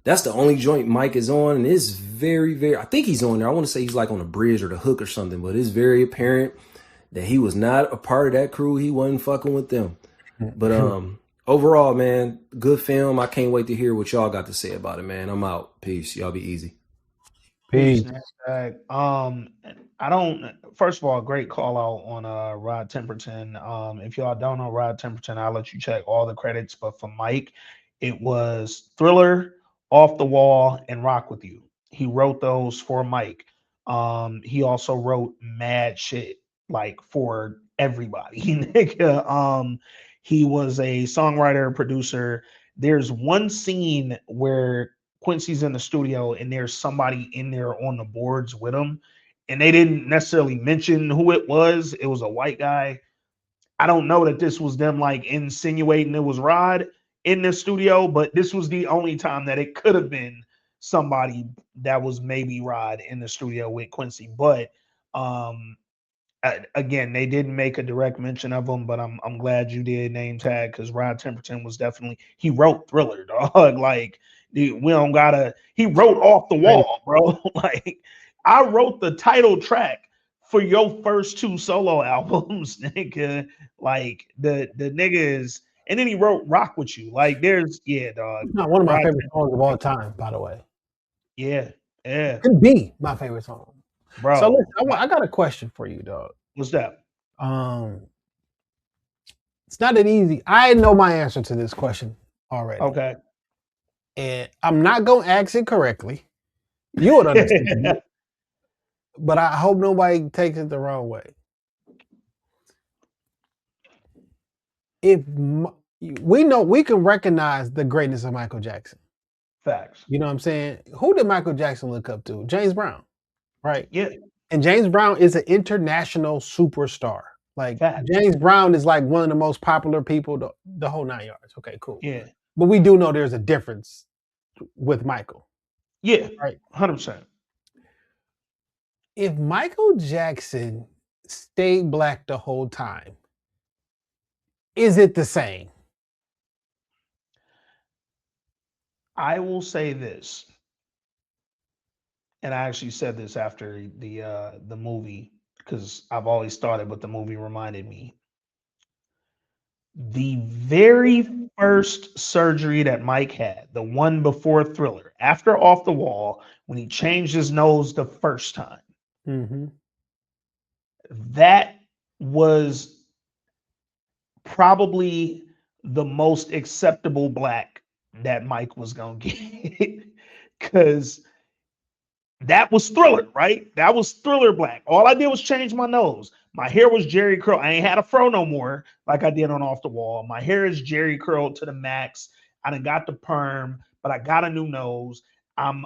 that's the only joint Mike is on, and it's very, very, I think he's on there. I want to say he's like on the bridge or the hook or something, but it's very apparent that he was not a part of that crew. He wasn't fucking with them. But overall, man, good film. I can't wait to hear what y'all got to say about it, man. I'm out. Peace. Y'all be easy. Peace. I don't. First of all, great call out on Rod Temperton. If y'all don't know Rod Temperton, I'll let you check all the credits. But for Mike, it was Thriller, Off the Wall, and Rock With You. He wrote those for Mike. He also wrote mad shit like for everybody. Nigga. He was a songwriter, producer. There's one scene where Quincy's in the studio and there's somebody in there on the boards with him, and they didn't necessarily mention who it was. It was a white guy. I don't know that this was them like insinuating it was Rod in the studio, but this was the only time that it could have been somebody that was maybe Rod in the studio with Quincy. But again, they didn't make a direct mention of him, but I'm glad you did name tag, because Rod Temperton was definitely, he wrote Thriller, dog. Like we don't gotta, he wrote Off the Wall, bro. Like I wrote the title track for your first two solo albums, nigga. Like the nigga is, and then he wrote Rock With You. Like there's, yeah, dog. It's not one of my favorite songs of all time, by the way. Yeah. Could be my favorite song. Bro. So listen, I got a question for you, dog. What's that? It's not that easy. I know my answer to this question already. Okay. And I'm not gonna ask it correctly. You would understand it, but I hope nobody takes it the wrong way. If we know, we can recognize the greatness of Michael Jackson. Facts. You know what I'm saying? Who did Michael Jackson look up to? James Brown, right? Yeah. And James Brown is an international superstar. Like Facts. James Brown is like one of the most popular people, the whole 9 yards. Okay, cool. Yeah. But we do know there's a difference with Michael. Yeah. Right. 100%. If Michael Jackson stayed black the whole time, is it the same? I will say this, and I actually said this after the movie, because I've always thought it, but the movie reminded me. The very first surgery that Mike had, the one before Thriller, after Off the Wall, when he changed his nose the first time, that was probably the most acceptable black that Mike was gonna get, because that was Thriller, right? That was Thriller black. All I did was change my nose. My hair was Jerry curl. I ain't had a fro no more like I did on Off the Wall. My hair is Jerry curled to the max. I done got the perm, but I got a new nose. I'm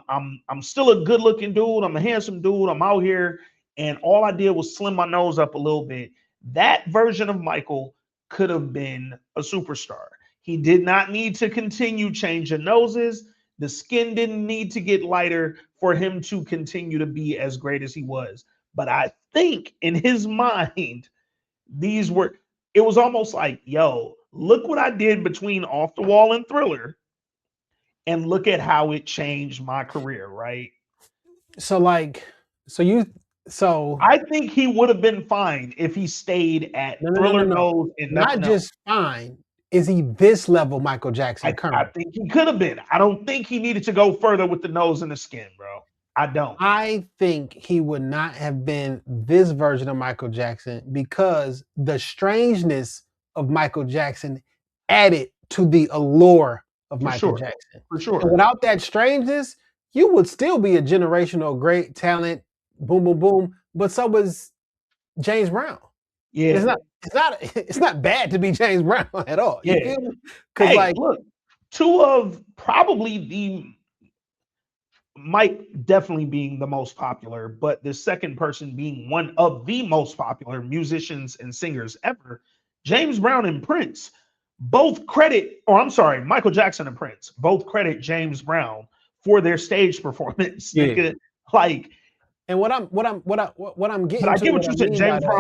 still a good looking dude. I'm a handsome dude. I'm out here, and all I did was slim my nose up a little bit. That version of Michael could have been a superstar. He did not need to continue changing noses. The skin didn't need to get lighter for him to continue to be as great as he was. But I think in his mind, it was almost like, yo, look what I did between Off the Wall and Thriller, and look at how it changed my career, right? So I think he would have been fine if he stayed at Thriller nose and not just fine. Is he this level Michael Jackson currently? I think he could have been. I don't think he needed to go further with the nose and the skin, bro. I don't. I think he would not have been this version of Michael Jackson because the strangeness of Michael Jackson added to the allure of Michael Jackson. For sure. And without that strangeness, you would still be a generational great talent, boom, boom, boom. But so was James Brown. Yeah. It's not bad to be James Brown at all. Yeah. Because look, two of probably Mike definitely being the most popular, but the second person being one of the most popular musicians and singers ever, James Brown and Prince, Michael Jackson and Prince both credit James Brown for their stage performance. Yeah. Like And what I'm getting But I to, get what what you I said. mean by James that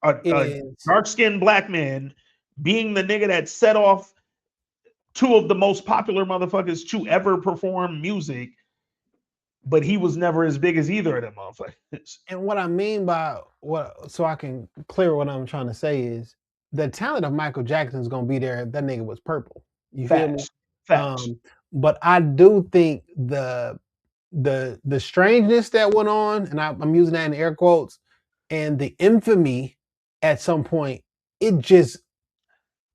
Harvey, a is, dark-skinned black man, being the nigga that set off two of the most popular motherfuckers to ever perform music, but he was never as big as either of them motherfuckers. and what I mean by what, so I can clear what I'm trying to say is the talent of Michael Jackson is gonna be there if that nigga was purple. You feel me? Facts. Facts. But I do think the strangeness that went on, and I'm using that in air quotes, and the infamy at some point, it just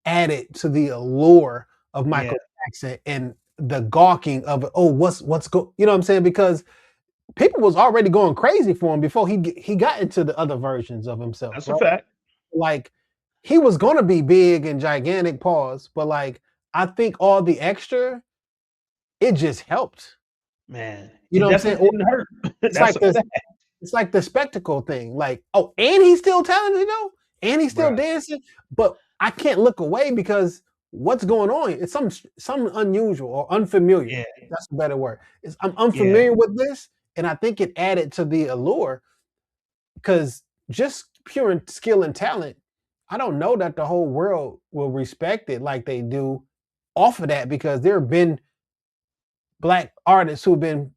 added to the allure of Michael Jackson and the gawking of, oh, what's you know what I'm saying? Because people was already going crazy for him before he got into the other versions of himself, That's a right? fact. Like he was gonna be big and gigantic, pause, but like I think all the extra, it just helped. Man, You it know what I'm saying? definitely didn't hurt. It's That's like a this. fact. It's like the spectacle thing. Like, oh, and he's still talented though, and he's still Bruh. dancing. But I can't look away because what's going on? It's some unusual or unfamiliar. Yeah. That's a better word. I'm unfamiliar with this, and I think it added to the allure because just pure skill and talent, I don't know that the whole world will respect it like they do off of that because there have been black artists who've been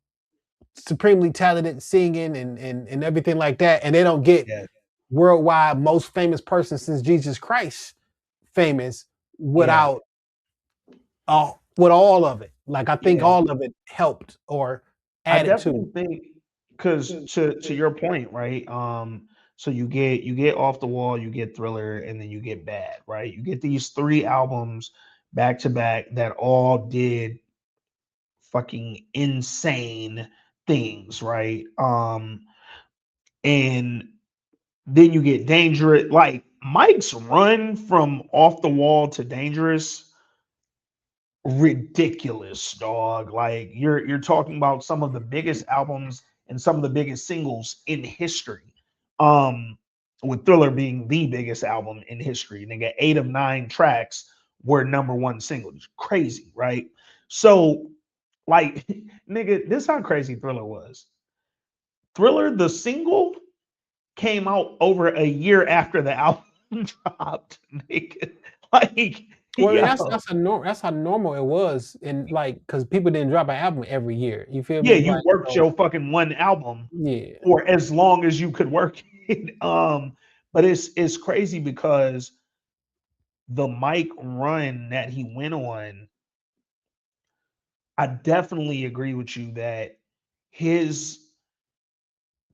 supremely talented singing and everything like that, and they don't get Yeah. worldwide most famous person since Jesus Christ famous without with all of it. Like I think all of it helped or I added definitely to. think because to your point, right? So you get Off the Wall, you get Thriller, and then you get Bad, right? You get these three albums back to back that all did fucking insane things, right? And then you get Dangerous. Like Mike's run from Off the Wall to Dangerous, ridiculous, dog. Like you're talking about some of the biggest albums and some of the biggest singles in history. With Thriller being the biggest album in history. Nigga, 8 of 9 tracks were number one singles. Crazy, right? So, like, nigga, this how crazy Thriller was. Thriller, the single, came out over a year after the album dropped. Nigga. Like, Well, yo. that's how normal it was, and like because people didn't drop an album every year. You feel Yeah, me? you Like, worked so, your fucking one album yeah. for as long as you could work it. But it's crazy because the Mike run that he went on, I definitely agree with you that his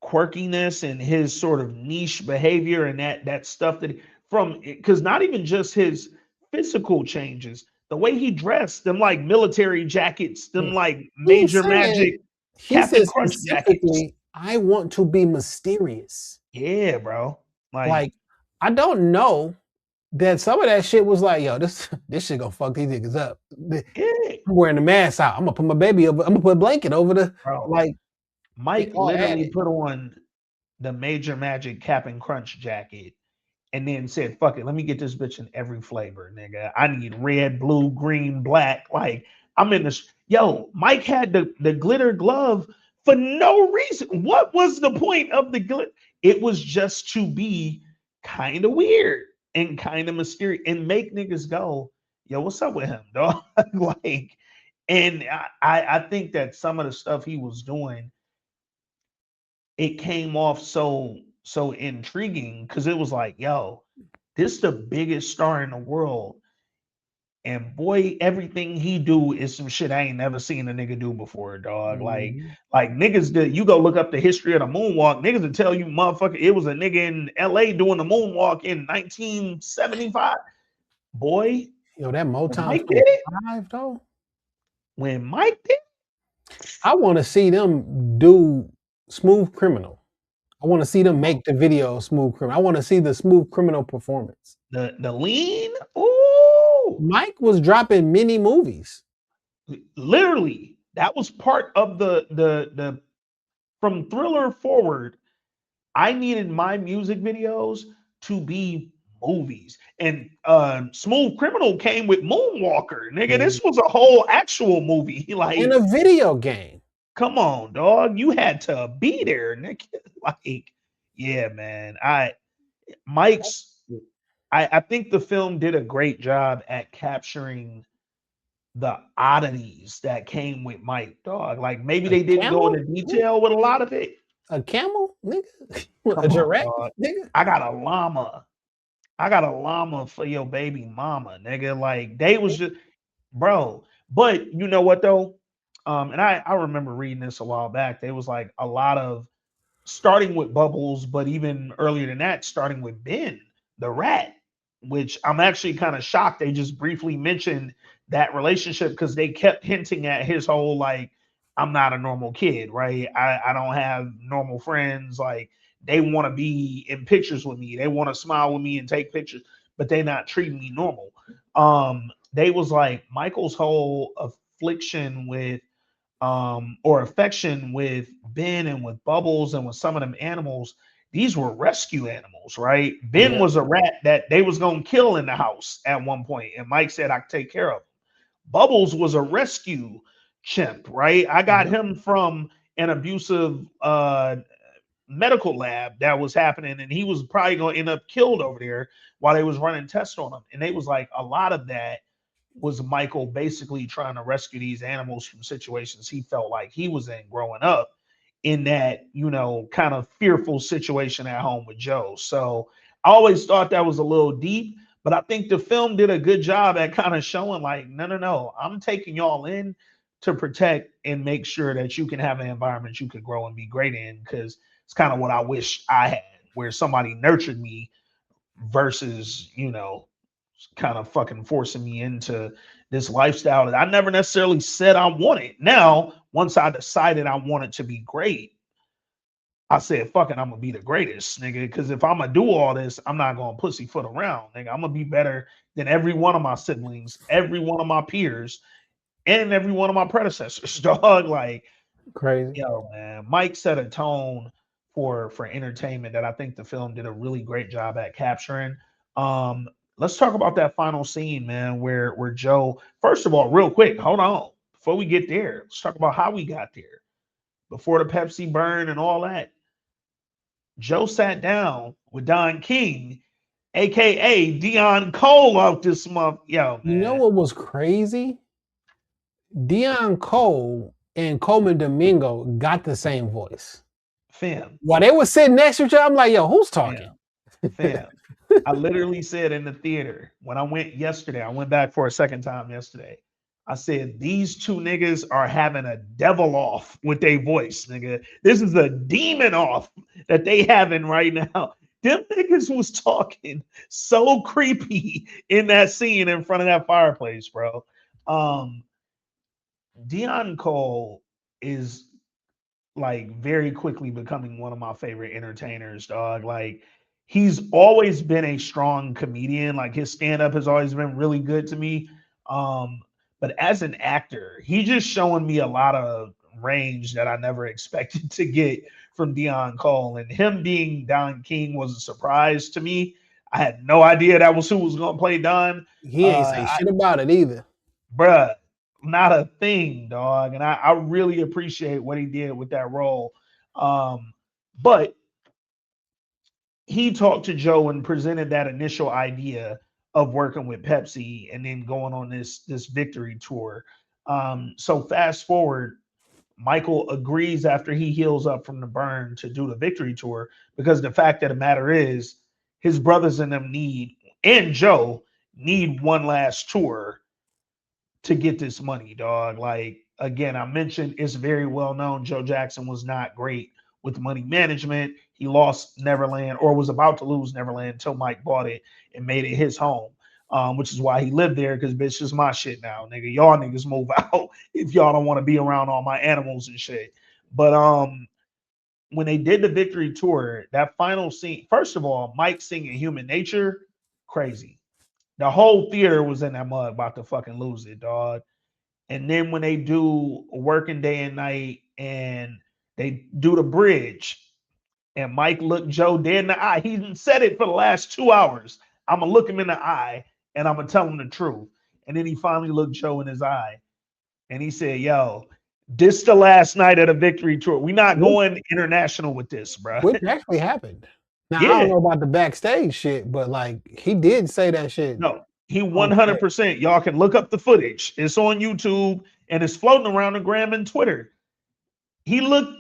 quirkiness and his sort of niche behavior and that stuff that from because not even just his physical changes, the way he dressed, them like military jackets, them like He Major said Magic he Captain said Crunch jackets. specifically, I want to be mysterious. Yeah, bro. Like, I don't know that some of that shit was like, yo, this shit gonna fuck these niggas up. yeah, I'm wearing the mask out. I'm gonna put my baby over. I'm gonna put a blanket over the bro. like. Mike all literally added. put on the Major Magic Captain Crunch jacket and then said, fuck it, let me get this bitch in every flavor, nigga. I need red, blue, green, black. Like, I'm in this. Yo, Mike had the glitter glove for no reason. What was the point of the glitter? It was just to be kind of weird and kind of mysterious and make niggas go, yo, what's up with him, dog? Like, and I think that some of the stuff he was doing, it came off so intriguing because it was like, yo, this the biggest star in the world. And boy, everything he do is some shit I ain't never seen a nigga do before, dog. Like niggas that you go look up the history of the moonwalk, niggas will tell you, motherfucker, it was a nigga in LA doing the moonwalk in 1975. Boy, Yo, that Motown Mike did it. 25 though. When Mike did, I want to see them do Smooth Criminal. I want to see them make the video Smooth Criminal. I want to see the Smooth Criminal performance. the lean, ooh, Mike was dropping mini movies. literally, that was part of the from Thriller forward. I needed my music videos to be movies. And Smooth Criminal came with Moonwalker. Nigga, this was a whole actual movie. Like in a video game. Come on, dog. You had to be there, Nick. Like, yeah, man. Mike's I think the film did a great job at capturing the oddities that came with Mike, dog. Like maybe A they didn't go camel? into detail with a lot of it. A camel, nigga? A Come on, giraffe, dog. nigga? I got a llama. I got a llama for your baby mama, nigga. Like they was just bro. But you know what though? And I remember reading this a while back. There was like a lot of starting with Bubbles, but even earlier than that, starting with Ben the rat, which I'm actually kind of shocked they just briefly mentioned that relationship because they kept hinting at his whole like, I'm not a normal kid, right? I don't have normal friends. Like they want to be in pictures with me, they want to smile with me and take pictures, but they not treating me normal. They was like Michael's whole affliction with or affection with Ben and with Bubbles and with some of them animals, these were rescue animals, right? Ben Yeah. was a rat that they was gonna kill in the house at one point, and Mike said I could take care of him. Bubbles was a rescue chimp, right? I got Yep. him from an abusive medical lab that was happening, and he was probably gonna end up killed over there while they was running tests on him. And they was like a lot of that was Michael basically trying to rescue these animals from situations he felt like he was in growing up in that, you know, kind of fearful situation at home with Joe. So I always thought that was a little deep, but I think the film did a good job at kind of showing like, no, no, no, I'm taking y'all in to protect and make sure that you can have an environment you can grow and be great in. Cause it's kind of what I wish I had, where somebody nurtured me versus, you know, kind of fucking forcing me into this lifestyle that I never necessarily said I wanted. Now, once I decided I wanted to be great, I said, fuck it, I'm gonna be the greatest, nigga. Because if I'm gonna do all this, I'm not gonna pussyfoot around, nigga. I'm gonna be better than every one of my siblings, every one of my peers, and every one of my predecessors, dog. Like, Crazy. yo, man, Mike set a tone for entertainment that I think the film did a really great job at capturing. Um, let's talk about that final scene, man, where Joe. First of all, real quick, hold on, before we get there, let's talk about how we got there. Before the Pepsi burn and all that, Joe sat down with Don King, aka Dion Cole, out this month. Yo, You know man, what was crazy? Dion Cole and Coleman Domingo got the same voice. fam, While they were sitting next to each other, I'm like, yo, who's talking? fam. I literally said in the theater when I went yesterday, I went back for a second time yesterday. I said, these two niggas are having a devil off with their voice, nigga. This is a demon off that they having right now. Them niggas was talking so creepy in that scene in front of that fireplace, bro. Um, Dion Cole is like very quickly becoming one of my favorite entertainers, dog. Like he's always been a strong comedian. Like his stand-up has always been really good to me. Um, but as an actor, he's just showing me a lot of range that I never expected to get from Dion Cole. And him being Don King was a surprise to me. I had no idea that was who was gonna play Don. He ain't say shit about it either. Bruh, not a thing, dog. And I really appreciate what he did with that role. But he talked to Joe and presented that initial idea of working with Pepsi and then going on this victory tour. So fast forward, Michael agrees after he heals up from the burn to do the victory tour because the fact of the matter is his brothers and them need and Joe need one last tour to get this money, dog. Like again, I mentioned it's very well known Joe Jackson was not great with money management. He lost Neverland or was about to lose Neverland until Mike bought it and made it his home. Which is why he lived there because bitch is my shit now, nigga. Y'all niggas move out if y'all don't want to be around all my animals and shit. But when they did the victory tour, that final scene, first of all, Mike singing Human Nature, crazy. The whole theater was in that mug about to fucking lose it, dog. And then when they do working day and night and they do the bridge and Mike looked Joe dead in the eye, he didn't said it for the last 2 hours. I'm gonna look him in the eye and I'm gonna tell him the truth. And then he finally looked Joe in his eye and he said, yo, This the last night of the victory tour. We not Which- going international with this, bro. Which actually happened. Now I Yeah. don't know about the backstage shit, but like he did say that shit. No, he 100%. Y'all can look up the footage. It's on YouTube and it's floating around the gram and Twitter. He looked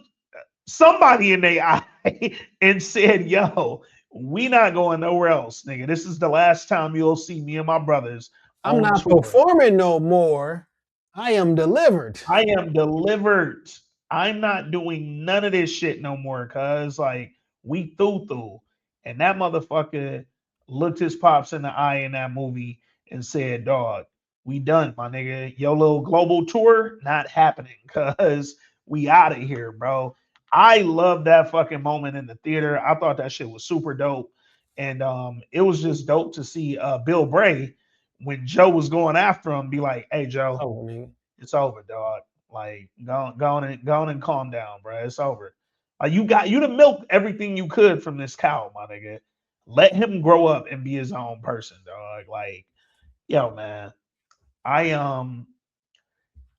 somebody in their eye and said, "Yo, we not going nowhere else, nigga. This is the last time you'll see me and my brothers. I'm on not tour. performing no more. I am delivered. I am delivered. I'm not doing none of this shit no more, cuz like we through. And that motherfucker looked his pops in the eye in that movie and said, dog, we done, my nigga. Your little global tour, not happening, cuz we out of here, bro. I love that fucking moment in the theater. I thought that shit was super dope. And it was just dope to see Bill Bray when Joe was going after him, be like, hey Joe, Oh, nigga. it's over, dog. Like, go on and calm down, bro. It's over. You done milked everything you could from this cow, my nigga. Let him grow up and be his own person, dog. Like, yo, man. I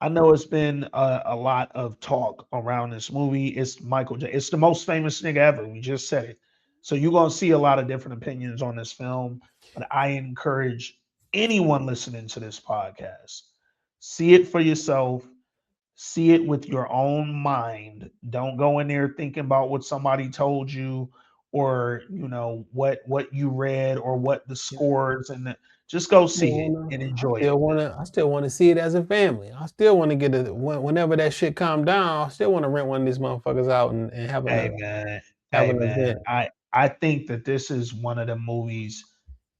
know it's been a lot of talk around this movie. It's Michael J. It's the most famous nigga ever. We just said it. So you're gonna see a lot of different opinions on this film. But I encourage anyone listening to this podcast, see it for yourself. See it with your own mind. Don't go in there thinking about what somebody told you or what you read or what the scores and just go see it and enjoy it. I still want to see it as a family. I still want to get it whenever that shit calm down. I still want to rent one of these motherfuckers out and have Hey an man, have hey an man. event. I think that this is one of the movies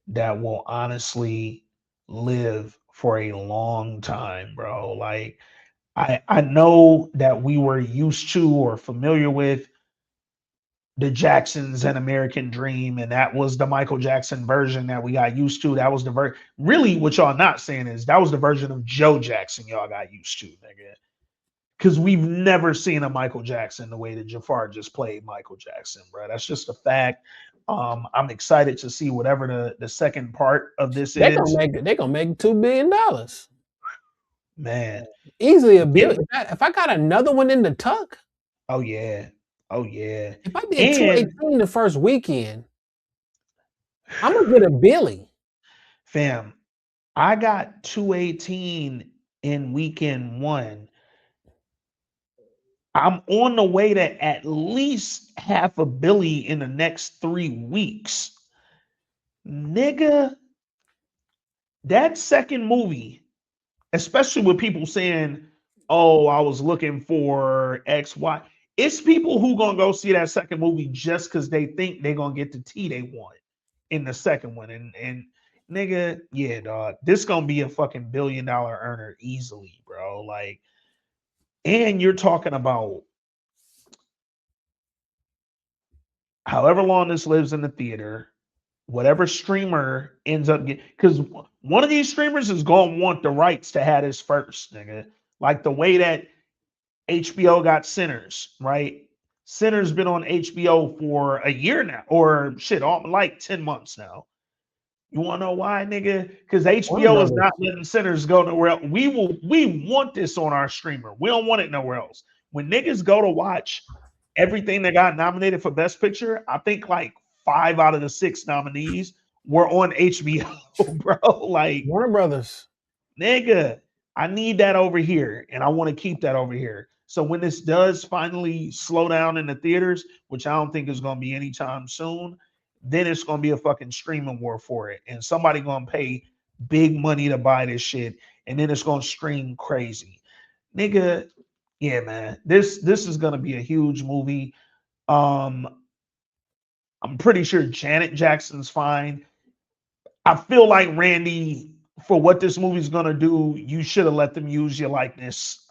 that will honestly live for a long time, bro. Like I know that we were used to or familiar with the Jacksons and American Dream, and that was the Michael Jackson version that we got used to. That was the really what y'all not saying is that was the version of Joe Jackson y'all got used to, nigga. Because we've never seen a Michael Jackson the way that Jafar just played Michael Jackson, bro. That's just a fact. I'm excited to see whatever the second part of this They is. gonna make $2 billion. Man, Easily $1 billion. If I got another one in the tuck, oh yeah. If I did 218 the first weekend, I'm gonna get a Billy. Fam, I got 218 in weekend one. I'm on the way to at least half a billy in the next 3 weeks. Nigga, that second movie, especially with people saying, oh, I was looking for X, Y. It's people who gonna go see that second movie just because they think they're gonna get the tea they want in the second one. And nigga, yeah, dog, this gonna be a fucking $1 billion earner easily, bro. Like, and you're talking about however long this lives in the theater, whatever streamer ends up getting, because one of these streamers is gonna want the rights to have this first, nigga. Like the way that HBO got Sinners, right? Sinners been on HBO for a year now, or shit, like 10 months now. You want to know why, nigga? Because HBO is not letting Sinners go nowhere else. We want this on our streamer. We don't want it nowhere else. When niggas go to watch everything that got nominated for Best Picture, I think like 5 out of the 6 nominees were on HBO, bro. Like Warner Brothers. Nigga, I need that over here, and I want to keep that over here. So when this does finally slow down in the theaters, which I don't think is going to be anytime soon, then it's going to be a fucking streaming war for it, and somebody going to pay big money to buy this shit, and then it's going to stream crazy, nigga. Yeah, man, this is going to be a huge movie. I'm pretty sure Janet Jackson's fine. I feel like Randy, for what this movie's gonna do, you should have let them use your likeness.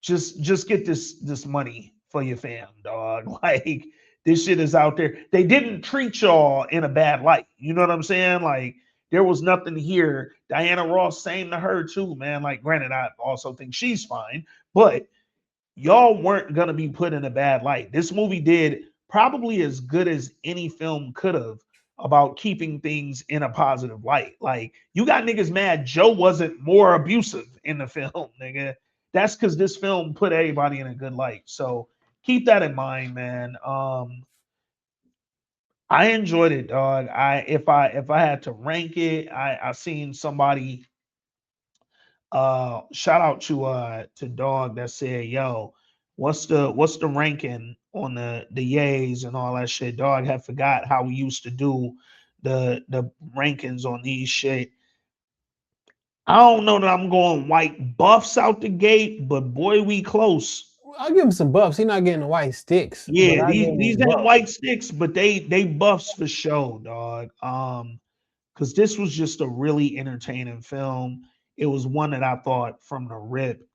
Just get this money for your fam, dog. Like this shit is out there. They didn't treat y'all in a bad light. You know what I'm saying? Like there was nothing here. Diana Ross, same to her too, man. Like granted, I also think she's fine, but y'all weren't gonna be put in a bad light. This movie did probably as good as any film could have about keeping things in a positive light. Like you got niggas mad Joe wasn't more abusive in the film, nigga. that's because this film put everybody in a good light. So keep that in mind, man. I enjoyed it, dog. If I had to rank it, I seen somebody shout out to dog that said, yo, what's the ranking on the yays and all that shit. Dog had forgot how we used to do the rankings on these shit. I don't know that I'm going white buffs out the gate, but boy, we close. I'll give him some buffs. He's not getting the white sticks, but Yeah, I give these him ain't buffs. white sticks, but they buffs for sure, dog. Because this was just a really entertaining film. It was one that I thought from the rip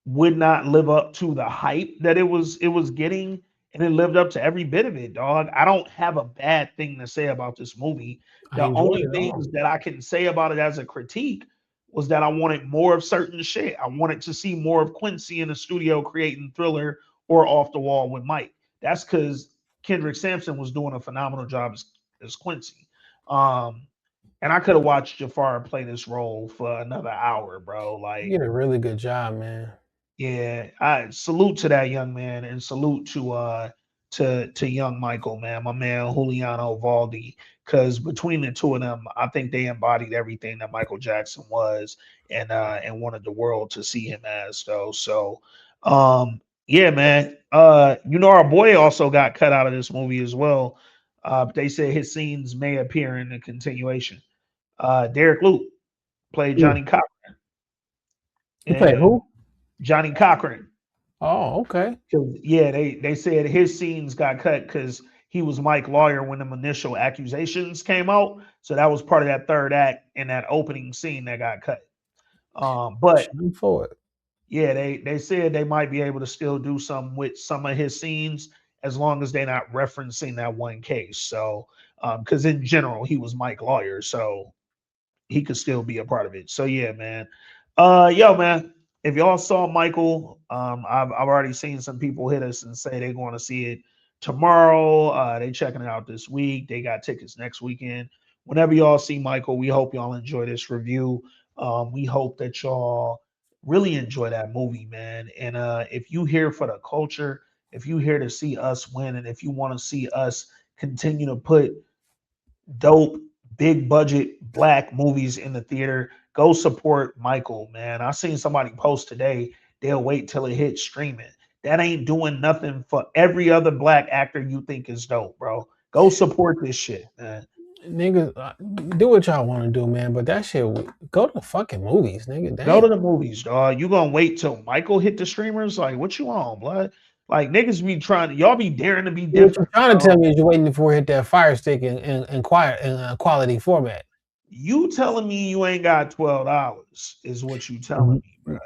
would not live up to the hype that it was getting, and it lived up to every bit of it, dog. I don't have a bad thing to say about this movie. I The enjoyed only it all. things that I can say about it as a critique was that I wanted more of certain shit. I wanted to see more of Quincy in the studio creating Thriller or Off the Wall with Mike. That's because Kendrick Sampson was doing a phenomenal job as Quincy. Um, and I could have watched Jafar play this role for another hour, bro. You Like, did a really good job, man. yeah, I salute to that young man and salute to young Michael, man, my man Juliano Valdi. Because between the two of them, I think they embodied everything that Michael Jackson was and wanted the world to see him as though. So yeah, man. Our boy also got cut out of this movie as well. But they said his scenes may appear in the continuation. Derek Luke played Who? Johnny Cochran. You played Yeah, who? Johnny Cochran. Oh, okay. 'Cause, yeah, they said his scenes got cut because he was Mike Lawyer when the initial accusations came out. So that was part of that third act in that opening scene that got cut. But Shooting forward. yeah, they said they might be able to still do something with some of his scenes as long as they're not referencing that one case. So because in general he was Mike Lawyer, so he could still be a part of it. So yeah, man. Yo, man, if y'all saw Michael, I've already seen some people hit us and say they're going to see it tomorrow. They checking it out this week. They got tickets next weekend. Whenever y'all see Michael, we hope y'all enjoy this review. We hope that y'all really enjoy that movie, man. And if you here for the culture, if you here to see us win, and if you want to see us continue to put dope, big budget black movies in the theater, go support Michael, man. I seen somebody post today, they'll wait till it hits streaming. That ain't doing nothing for every other black actor you think is dope, bro. Go support this shit, man. Niggas, do what y'all want to do, man. But that shit, go to the fucking movies, nigga. Go Damn. to the movies, dog. You gonna wait till Michael hit the streamers? Like, what you on, blood? Like niggas be trying, y'all be daring to be What you're different. trying to Bro. tell me is you're waiting for it to hit that fire stick in quiet in quality format. You telling me you ain't got $12 is what you telling me, bro.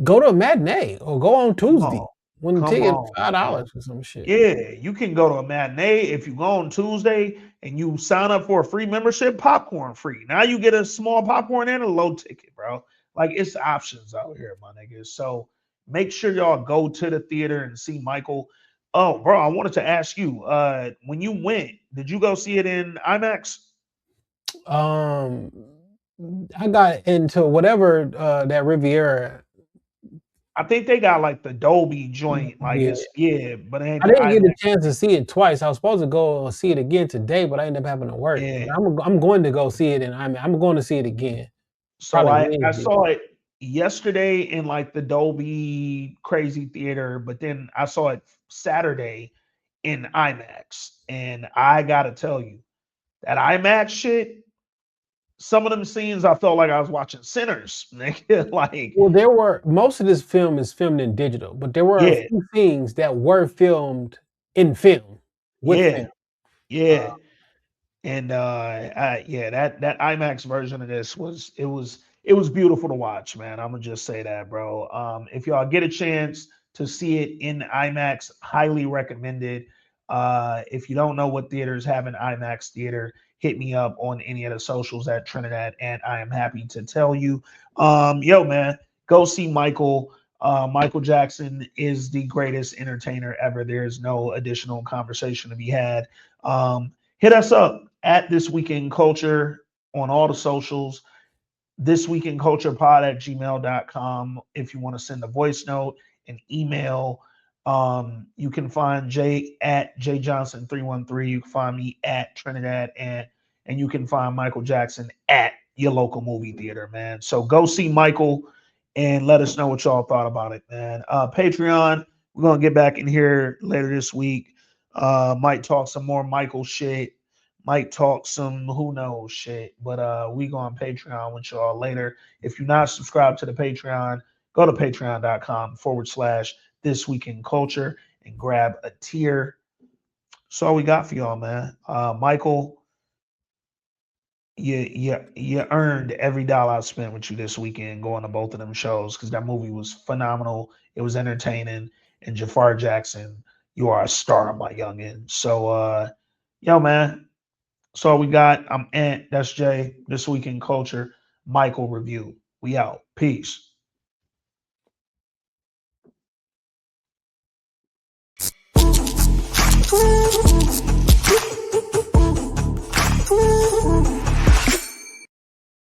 Go to a matinee or go on Tuesday on. when the Come ticket on, $5 or some shit. Yeah, you can go to a matinee if you go on Tuesday and you sign up for a free membership, popcorn free. Now you get a small popcorn and a low ticket, bro. Like it's options out here, my niggas. So make sure y'all go to the theater and see Michael. Oh, bro, I wanted to ask you, when you went, did you go see it in IMAX? Um, I got into whatever that Riviera. I think they got like the Dolby joint, like Yeah. but it ain't I the didn't get a IMAX. chance to see it twice. I was supposed to go see it again today, but I ended up having to work. Yeah. I'm going to go see it, and I'm going to see it again. So Probably I Wednesday. saw it yesterday in like the Dolby Crazy Theater, but then I saw it Saturday in IMAX. And I gotta tell you, that IMAX shit, some of them scenes I felt like I was watching Sinners. Nigga. Like, Well, there were most of this film is filmed in digital, but there were a yeah, few things that were filmed in film with yeah, film. yeah. And yeah, that IMAX version of this was beautiful to watch, man. I'm gonna just say that, bro. If y'all get a chance to see it in IMAX, highly recommended. If you don't know what theaters have an IMAX theater, hit me up on any of the socials at Trinidad, and I am happy to tell you. Yo, man, go see Michael. Michael Jackson is the greatest entertainer ever. There's no additional conversation to be had. Hit us up at This Week in Culture on all the socials. thisweekinculturepod@gmail.com if you want to send a voice note, an email. You can find Jay at jjohnson313. You can find me at Trinidad, and you can find Michael Jackson at your local movie theater, man. So go see Michael and let us know what y'all thought about it, man. Patreon, we're gonna get back in here later this week. Might talk some more Michael shit. Might talk some who knows shit. But we go on Patreon with y'all later. If you're not subscribed to the Patreon, go to patreon.com/This Week in Culture and grab a tier. That's all we got for y'all, man. Michael, you earned every dollar I spent with you this weekend going to both of them shows because that movie was phenomenal. It was entertaining. And Jafar Jackson, you are a star, my youngin. So yo, man, that's all we got. I'm Ant. That's Jay. This Week in Culture. Michael review. We out. Peace.